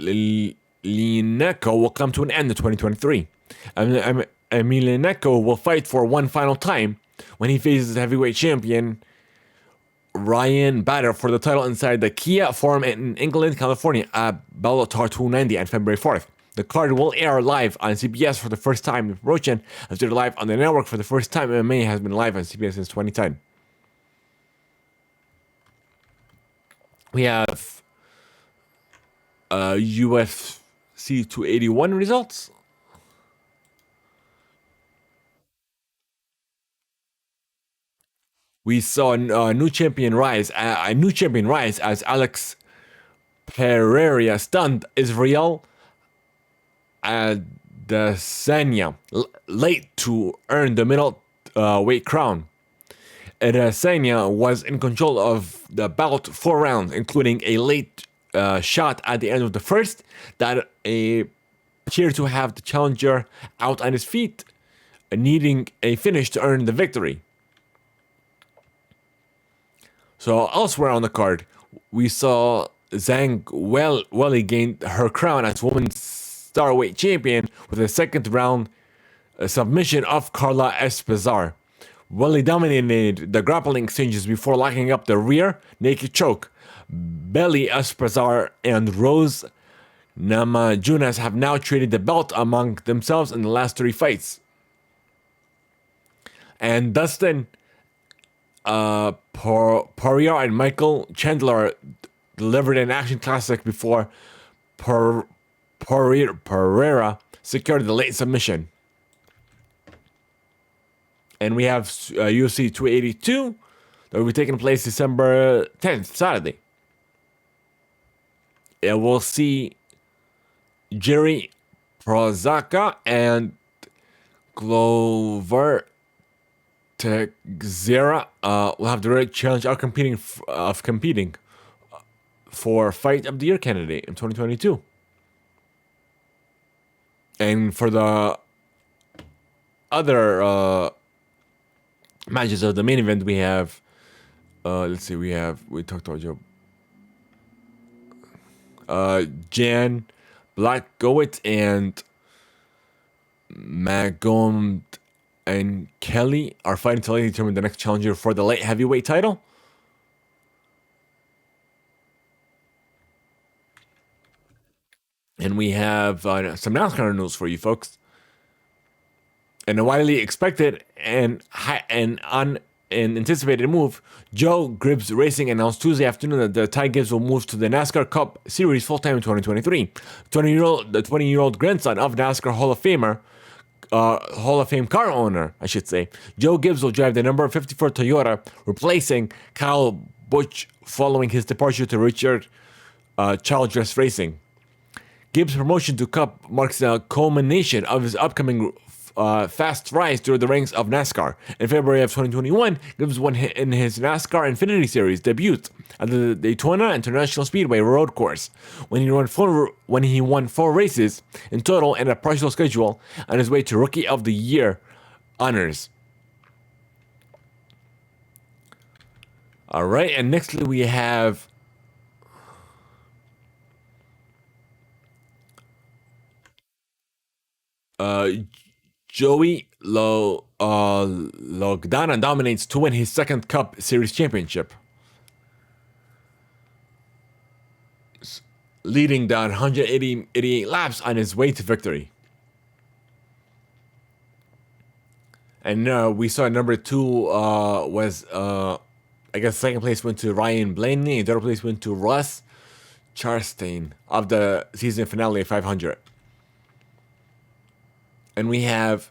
Speaker 1: will come to an end in 2023. Emelianenko will fight for one final time when he faces heavyweight champion Ryan Bader for the title inside the Kia Forum in England, California at Bellator 290 on February 4th. The card will air live on CBS for the first time in promotion after live on the network for the first time. MMA has been live on CBS since 2010. We have UFC 281 results. We saw a new champion rise as Alex Pereira stunned Israel Adesanya late to earn the middle weight crown. Adesanya was in control of the bout 4 rounds, including a late shot at the end of the first that appeared to have the challenger out on his feet, needing a finish to earn the victory. So elsewhere on the card, we saw Zhang Weili gain her crown as women's strawweight champion with a second round submission of Carla Esparza. Weili dominated the grappling exchanges before locking up the rear naked choke. Belly Esparza and Rose Namajunas have now traded the belt among themselves in the last 3 fights. And Dustin Poirier and Michael Chandler delivered an action classic before Pereira secured the late submission. And we have UFC 282 that will be taking place December 10th, Saturday. And we'll see Jerry Prozaca and Glover Texera will have the right challenge of competing for Fight of the Year candidate in 2022. And for the other matches of the main event, we have let's see, we talked about Joe. Jan Blackowitz and Magom and Kelly are fighting to determine the next challenger for the light heavyweight title. And we have some NASCAR news for you folks. And a widely expected and anticipated move, Joe Gibbs Racing announced Tuesday afternoon that the Ty Gibbs will move to the NASCAR Cup Series full-time in 2023. The 20-year-old grandson of NASCAR Hall of Fame car owner, I should say, Joe Gibbs will drive the number 54 Toyota, replacing Kyle Busch following his departure to Richard Childress Racing. Gibbs' promotion to Cup marks the culmination of his upcoming fast rise through the ranks of NASCAR. In February of 2021, Gibbs won in his NASCAR Infinity Series debut at the Daytona International Speedway road course, when he won 4 races in total and a partial schedule on his way to Rookie of the Year honors. All right, and nextly we have Joey Logdana dominates to win his second Cup Series championship, leading down 188 laps on his way to victory. And we saw number 2 was, I guess second place went to Ryan Blaney, and third place went to Russ Charstein of the season finale of 500. And we have,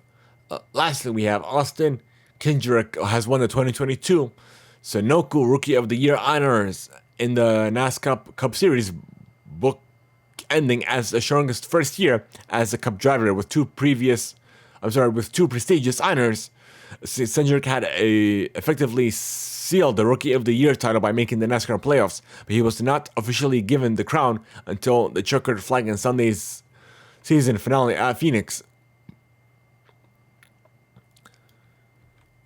Speaker 1: lastly, we have Austin Kendrick has won the 2022 Sunoco Rookie of the Year honors in the NASCAR Cup Series, book ending as the strongest first year as a Cup driver with two prestigious honors. Kendrick had effectively sealed the Rookie of the Year title by making the NASCAR playoffs, but he was not officially given the crown until the checkered flag in Sunday's season finale at Phoenix.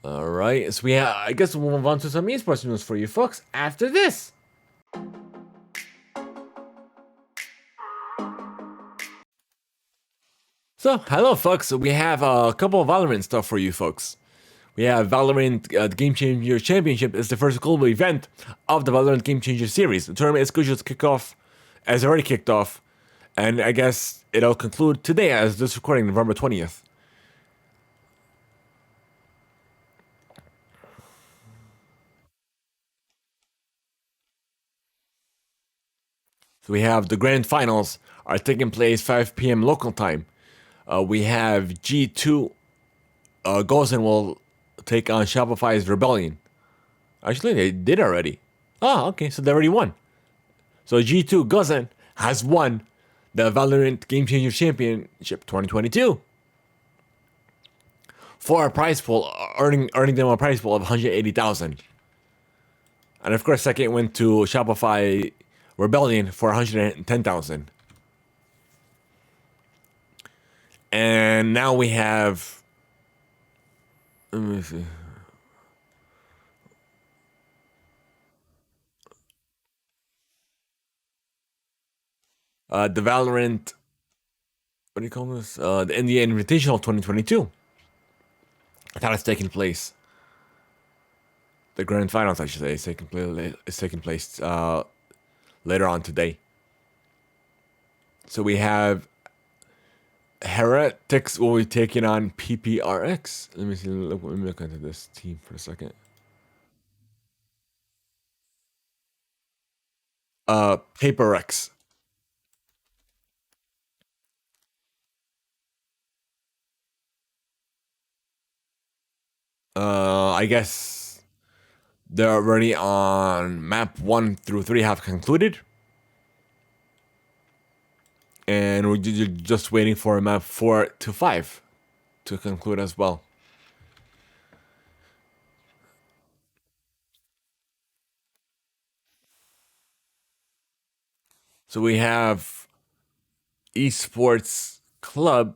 Speaker 1: All right, so I guess we'll move on to some esports news for you folks after this. So, hello folks, we have a couple of Valorant stuff for you folks. We have Valorant Game Changer Championship is the first global event of the Valorant Game Changer series. The tournament is scheduled to kick off, has already kicked off, and I guess it'll conclude today as this recording, November 20th. So we have the grand finals are taking place 5 p.m. local time. We have G2 Gozen will take on Shopify's Rebellion. Actually, they did already. Oh, okay, so they already won. So G2 Gozen has won the Valorant Game Changer Championship 2022 for a prize pool, earning them a prize pool of 180,000. And of course, second went to Shopify Rebellion for 110,000. And now we have, let me see. The Valorant, what do you call this? The India Invitational 2022. That is taking place. The grand finals, I should say, is taking place later on today. So we have Heretics will be taking on PPRX. Let me see. Let me look into this team for a second. PaperX. I guess they're already on map 1 through 3 have concluded. And we're just waiting for map 4 to 5 to conclude as well. So we have esports club.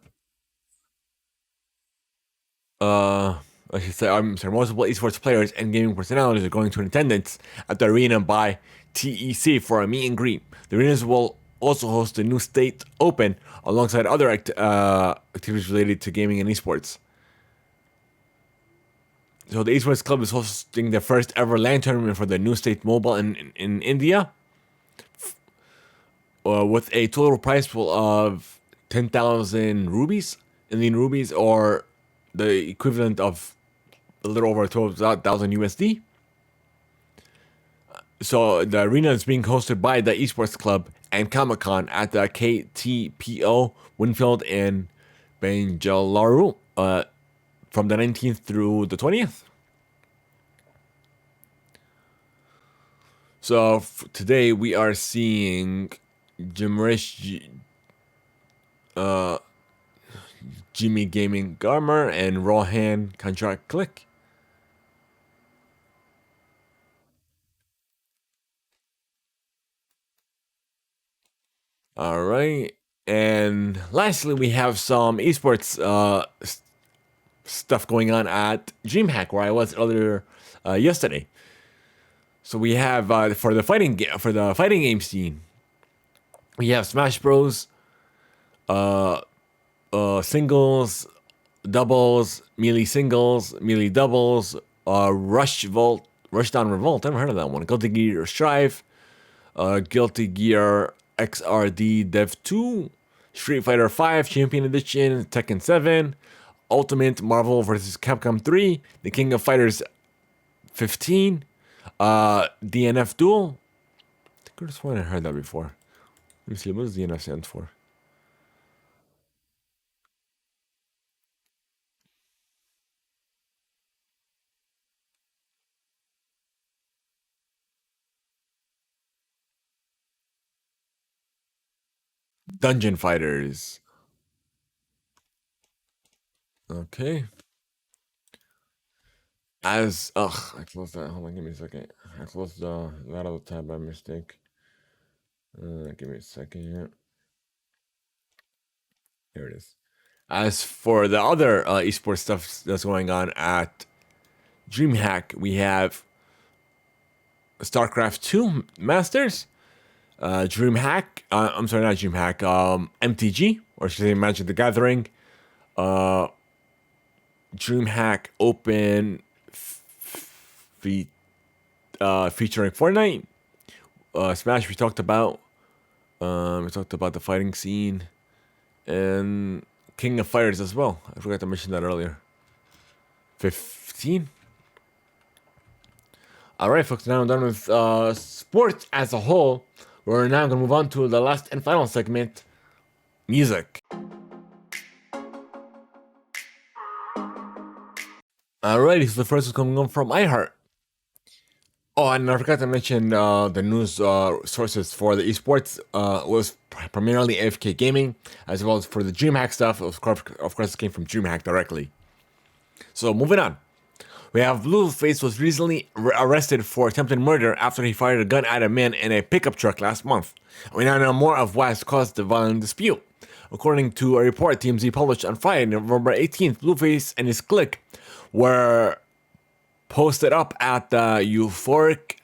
Speaker 1: I should say, I'm sorry, multiple esports players and gaming personalities are going to attendance at the arena by TEC for a meet and greet. The arenas will also host the new State Open alongside other activities related to gaming and esports. So the esports club is hosting the first ever LAN tournament for the new State Mobile in India, with a total prize pool of 10,000 rupees, Indian rupees, or the equivalent of a little over 12,000 USD. So the arena is being hosted by the Esports Club and Comic Con at the KTPO Winfield in Bengaluru from the 19th through the 20th. So today we are seeing Jimrish, Jimmy Gaming Garmer, and Rohan Contract Click. All right. And lastly, we have some esports stuff going on at DreamHack, where I was earlier yesterday. So we have for the fighting game scene, we have Smash Bros, singles, doubles, melee singles, melee doubles, Rushdown Revolt. I've never heard of that one. Guilty Gear Strive, Guilty Gear XRD Dev 2, Street Fighter 5 Champion Edition, Tekken 7, Ultimate Marvel vs. Capcom 3, The King of Fighters 15, DNF Duel. I could have sworn I heard that before. Let me see, what does DNF stand for? Dungeon Fighters. Okay. I closed that. Hold on, give me a second. I closed that other tab by mistake. Give me a second. Here it is. As for the other esports stuff that's going on at DreamHack, we have StarCraft 2 Masters, DreamHack. I'm sorry, not DreamHack. MTG, or should I say Magic the Gathering. DreamHack Open featuring Fortnite. Smash we talked about. We talked about the fighting scene. And King of Fighters as well. I forgot to mention that earlier. 15. All right, folks. Now I'm done with sports as a whole. We're now going to move on to the last and final segment, music. Alrighty, so the first is coming on from iHeart. Oh, and I forgot to mention the news sources for the esports was primarily AFK Gaming, as well as for the DreamHack stuff. Of course, it came from DreamHack directly. So moving on, we have Blueface was recently arrested for attempted murder after he fired a gun at a man in a pickup truck last month. We now know more of what has caused the violent dispute. According to a report TMZ published on Friday, November 18th, Blueface and his clique were posted up at the Euphoric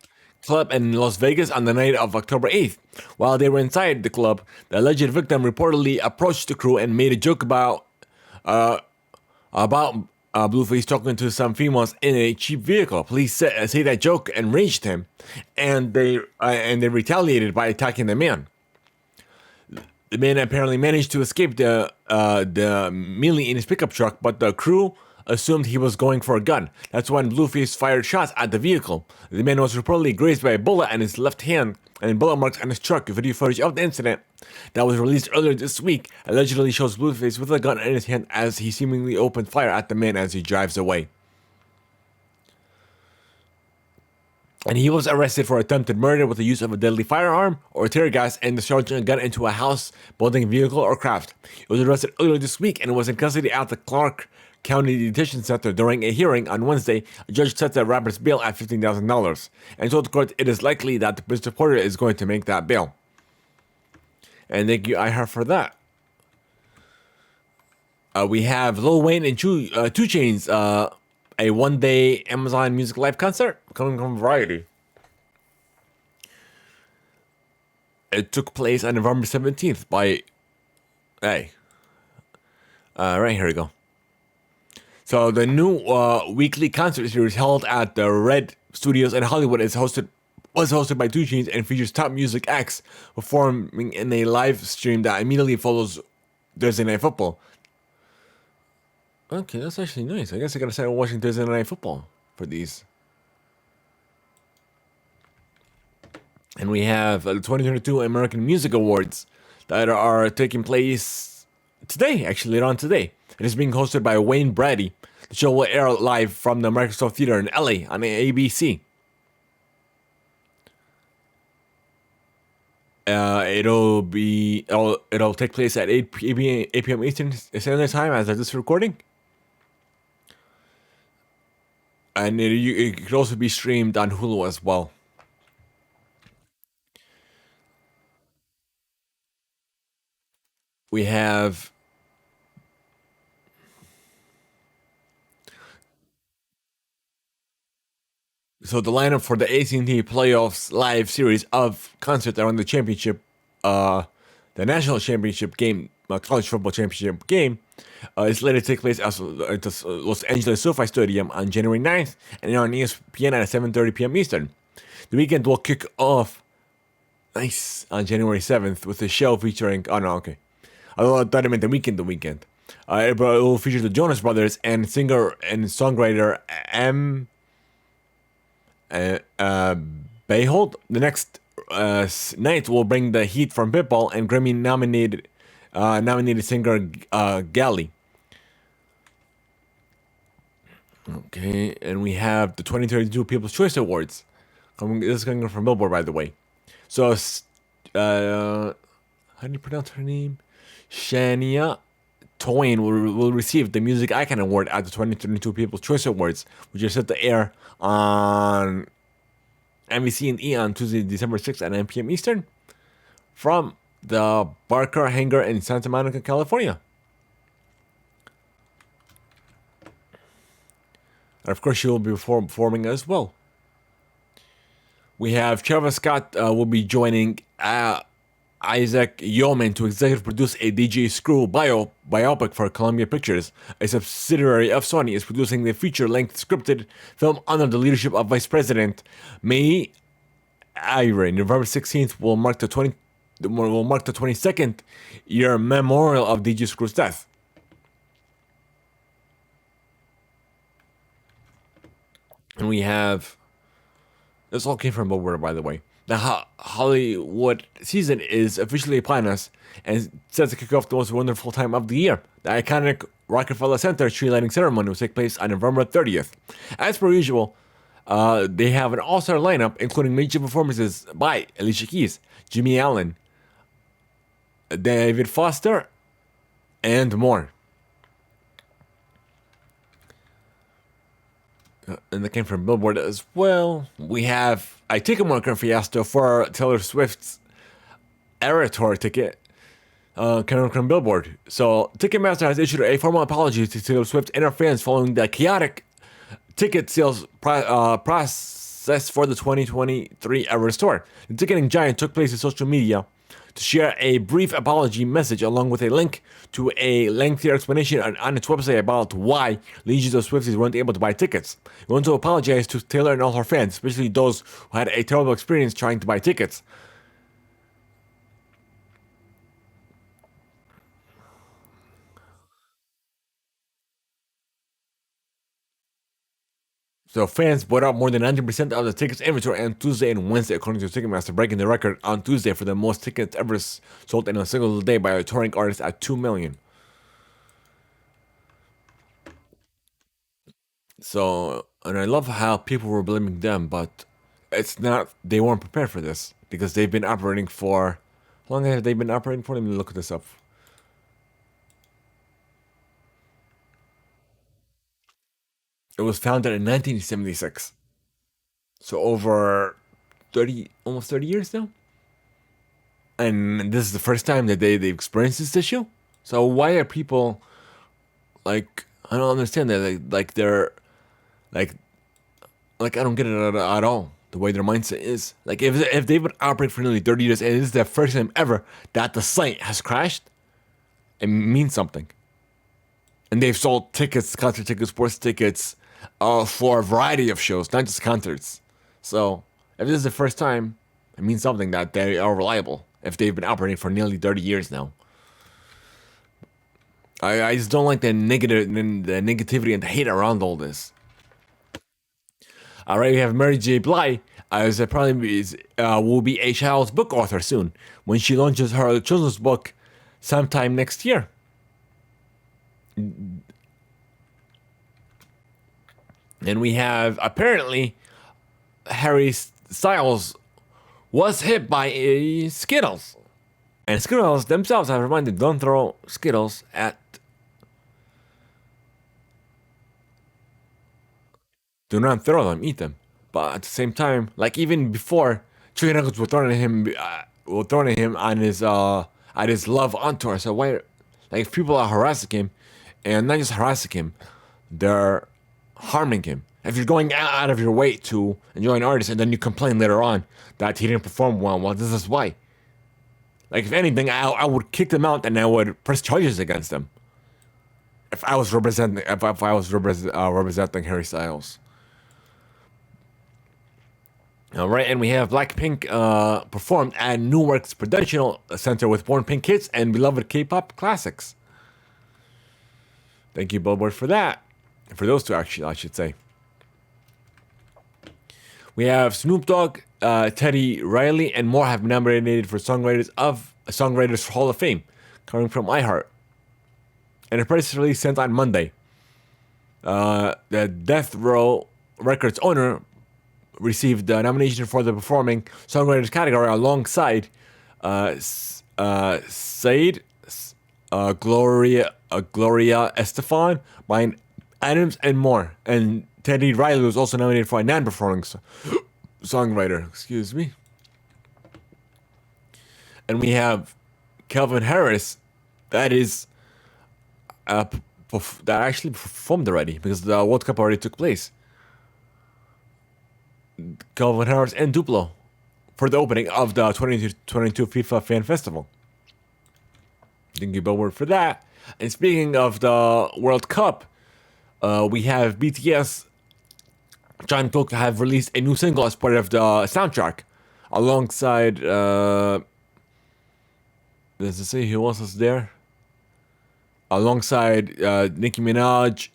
Speaker 1: Club in Las Vegas on the night of October 8th. While they were inside the club, the alleged victim reportedly approached the crew and made a joke about Blueface talking to some females in a cheap vehicle. Police say that joke enraged him, and they retaliated by attacking the man. The man apparently managed to escape the melee in his pickup truck, but the crew assumed he was going for a gun. That's when Blueface fired shots at the vehicle. The man was reportedly grazed by a bullet in his left hand and bullet marks on his truck. Video footage of the incident that was released earlier this week allegedly shows Blueface with a gun in his hand as he seemingly opened fire at the man as he drives away. And he was arrested for attempted murder with the use of a deadly firearm or tear gas and discharging a gun into a house, building, vehicle, or craft. He was arrested earlier this week and was in custody at the Clark County Detention Center during a hearing on Wednesday. A judge set the rapper's bail at $15,000 and told the court it is likely that Mr. Porter is going to make that bail. And thank you, iHeart, for that. We have Lil Wayne and Two Chains, a one-day Amazon Music Live concert coming from Variety. It took place on November 17th by... Hey. Right, here we go. So the new weekly concert series held at the Red Studios in Hollywood was hosted by Two Chainz and features top music acts performing in a live stream that immediately follows Thursday Night Football. Okay, that's actually nice. I guess I gotta start watching Thursday Night Football for these. And we have the 2022 American Music Awards that are taking place today, actually, later on today. It is being hosted by Wayne Brady. The show will air live from the Microsoft Theater in LA on ABC. It'll take place at 8 p.m. Eastern Standard Time as of this recording. And it could also be streamed on Hulu as well. We have so the lineup for the AT&T Playoffs live series of concerts around the championship, the national championship game, college football championship game, is slated to take place at the Los Angeles SoFi Stadium on January 9th and on ESPN at 7:30 p.m. Eastern. The weekend will kick off on January 7th with a show featuring. Oh no, okay. I thought it meant the weekend. It will feature the Jonas Brothers and singer and songwriter Bayhold. The next night will bring the heat from Pitbull and Grammy nominated singer Gally. Okay, and we have the 2032 People's Choice Awards. This is coming from Billboard, by the way. So, how do you pronounce her name? Shania Twain will receive the Music Icon Award at the 2022 People's Choice Awards, which are set to air on NBC and E on Tuesday, December 6th at 9 p.m. Eastern from the Barker Hangar in Santa Monica, California. And of course, she will be performing as well. We have Travis Scott will be joining Isaac Yeoman to executive produce a DJ Screw biopic for Columbia Pictures. A subsidiary of Sony is producing the feature-length scripted film under the leadership of Vice President May Ira. November 16th will mark the 22nd year memorial of DJ Screw's death. And we have... This all came from Billboard, by the way. The Hollywood season is officially upon us and set to kick off the most wonderful time of the year. The iconic Rockefeller Center tree lighting ceremony will take place on November 30th. As per usual, they have an all-star lineup including major performances by Alicia Keys, Jimmy Allen, David Foster, and more. And that came from Billboard as well. We have a Ticketmaster fiasco for Taylor Swift's Era Tour ticket. Coming from Billboard. So Ticketmaster has issued a formal apology to Taylor Swift and her fans following the chaotic ticket sales process for the 2023 Eras Tour. The ticketing giant took place in social media to share a brief apology message along with a link to a lengthier explanation on its website about why legions of Swifties weren't able to buy tickets. We want to apologize to Taylor and all her fans, especially those who had a terrible experience trying to buy tickets. So fans bought out more than 90% of the tickets inventory on Tuesday and Wednesday, according to Ticketmaster, breaking the record on Tuesday for the most tickets ever sold in a single day by a touring artist at 2 million. So, and I love how people were blaming them, but it's not, they weren't prepared for this because they've been operating for, how long have they been operating for? Let me look this up. It was founded in 1976. So over 30, almost 30 years now? and this is the first time that they've experienced this issue. So why are people like? I don't understand that. Like they're like I don't get it at all. The way their mindset is. Like if they've been operating for nearly 30 years and this is the first time ever that the site has crashed, it means something. And they've sold tickets, concert tickets, sports tickets, for a variety of shows, not just concerts. So if this is the first time, it means something that they are reliable. If they've been operating for nearly 30 years now. I just don't like the negativity and the hate around all this. All right, we have Mary J. Blige as will be a child's book author soon when she launches her children's book sometime next year. And we have apparently Harry Styles was hit by a Skittles. And Skittles themselves have reminded don't throw Skittles at. Do not throw them, eat them. But at the same time, like even before, chicken nuggets were thrown at him on his at his love entourage. So why, like if people are harassing him, and not just harassing him, they're harming him. If you're going out of your way to enjoy an artist and then you complain later on that he didn't perform well, this is why. Like if anything, I would kick them out and I would press charges against them. If I was representing Harry Styles. All right, and we have Blackpink performed at Newark's Prudential Center with Born Pink hits and beloved K-pop classics. Thank you, Billboard, for that. For those two, actually, I should say. We have Snoop Dogg, Teddy Riley, and more have been nominated for Songwriters Hall of Fame, coming from iHeart. And a press release sent on Monday. The Death Row Records owner received the nomination for the Performing Songwriters category alongside Said, Gloria Estefan, Brian Adams, and more. And Teddy Riley was also nominated for a non-performing songwriter. Excuse me. And we have Calvin Harris, that actually performed already because the World Cup already took place. Calvin Harris and Duplo for the opening of the 2022 FIFA Fan Festival. Thank you, Billboard, for that. And speaking of the World Cup, we have BTS, Jungkook have released a new single as part of the soundtrack, alongside. Does it say who else is there? Alongside Nicki Minaj,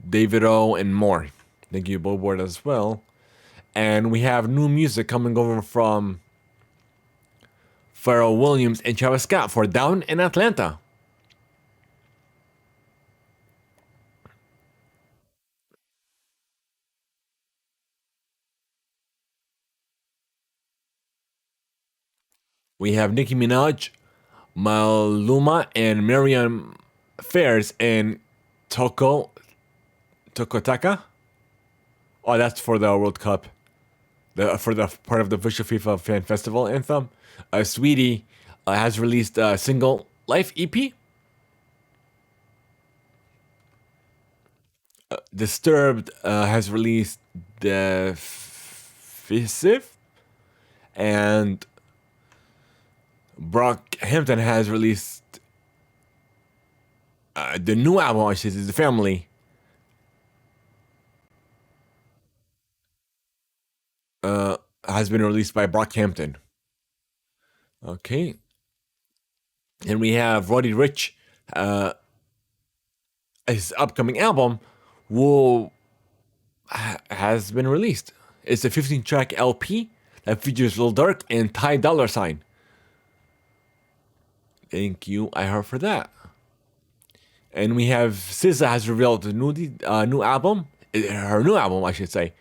Speaker 1: David O, and more. Thank you, Billboard, as well. And we have new music coming over from Pharrell Williams and Travis Scott for Down in Atlanta. We have Nicki Minaj, Maluma, and Miriam Fairs and Tokotaka. Oh, that's for the World Cup. For the part of the official FIFA Fan Festival anthem. Sweetie has released a single Life EP. Disturbed has released the Fisive. And Brockhampton has released the new album, I should say, The Family. Has been released by Brockhampton. Okay. And we have Roddy Ricch, his upcoming album has been released. It's a 15-track LP that features Lil Durk and Ty Dolla $ign. Thank you, I heard for that. And we have SZA has revealed the new album, her new album, I should say.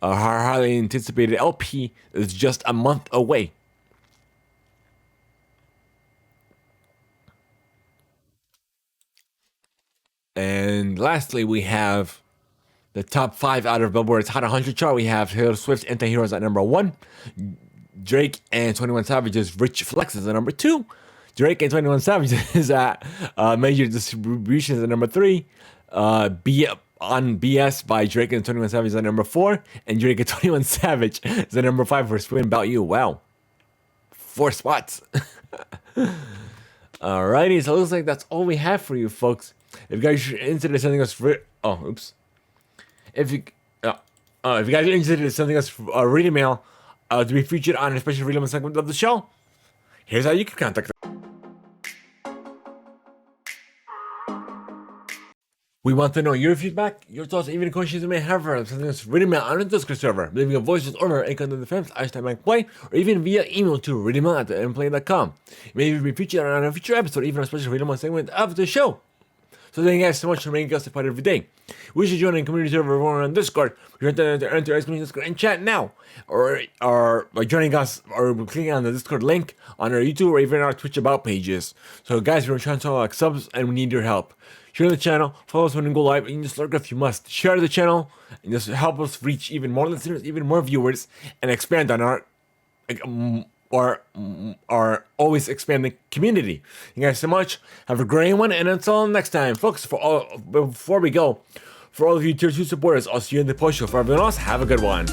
Speaker 1: Her highly anticipated LP is just a month away. And lastly, we have the top 5 out of Billboard's Hot 100 chart. We have Taylor Swift's Anti-Heroes at number 1, Drake and 21 Savage's Rich Flex is at number 2. Drake and 21 Savage is at Major Distributions at number 3. Be on BS by Drake and 21 Savage is at number 4. And Drake and 21 Savage is at number 5 for Spin About You. Wow. 4 spots. Alrighty, so it looks like that's all we have for you, folks. If you guys are interested in something else, if you guys are interested in something else, reading mail to be featured on a special reading segment of the show, here's how you can contact us. We want to know your feedback, your thoughts, even questions you may have for us. Something else, reading mail on the Discord server, leaving a voice over a content defense, #Theimpactplay, or even via email to readingmail@theimpactplay.com. You may even be featured on a future episode, even a special reading segment of the show. So thank you guys so much for making us a part of every day. We should join a community server over on Discord. You're enter Discord and chat now, or by joining us, or clicking on the Discord link on our YouTube or even our Twitch about pages. So guys, we're trying to like subs, and we need your help. Share the channel, follow us when we go live, and just lurk if you must. Share the channel, and just help us reach even more listeners, even more viewers, and expand on our always expanding community. Thank you guys so much. Have a great one, and until next time, folks. Before we go, for all of you Tier 2 supporters, I'll see you in the post show. For everyone else, have a good one.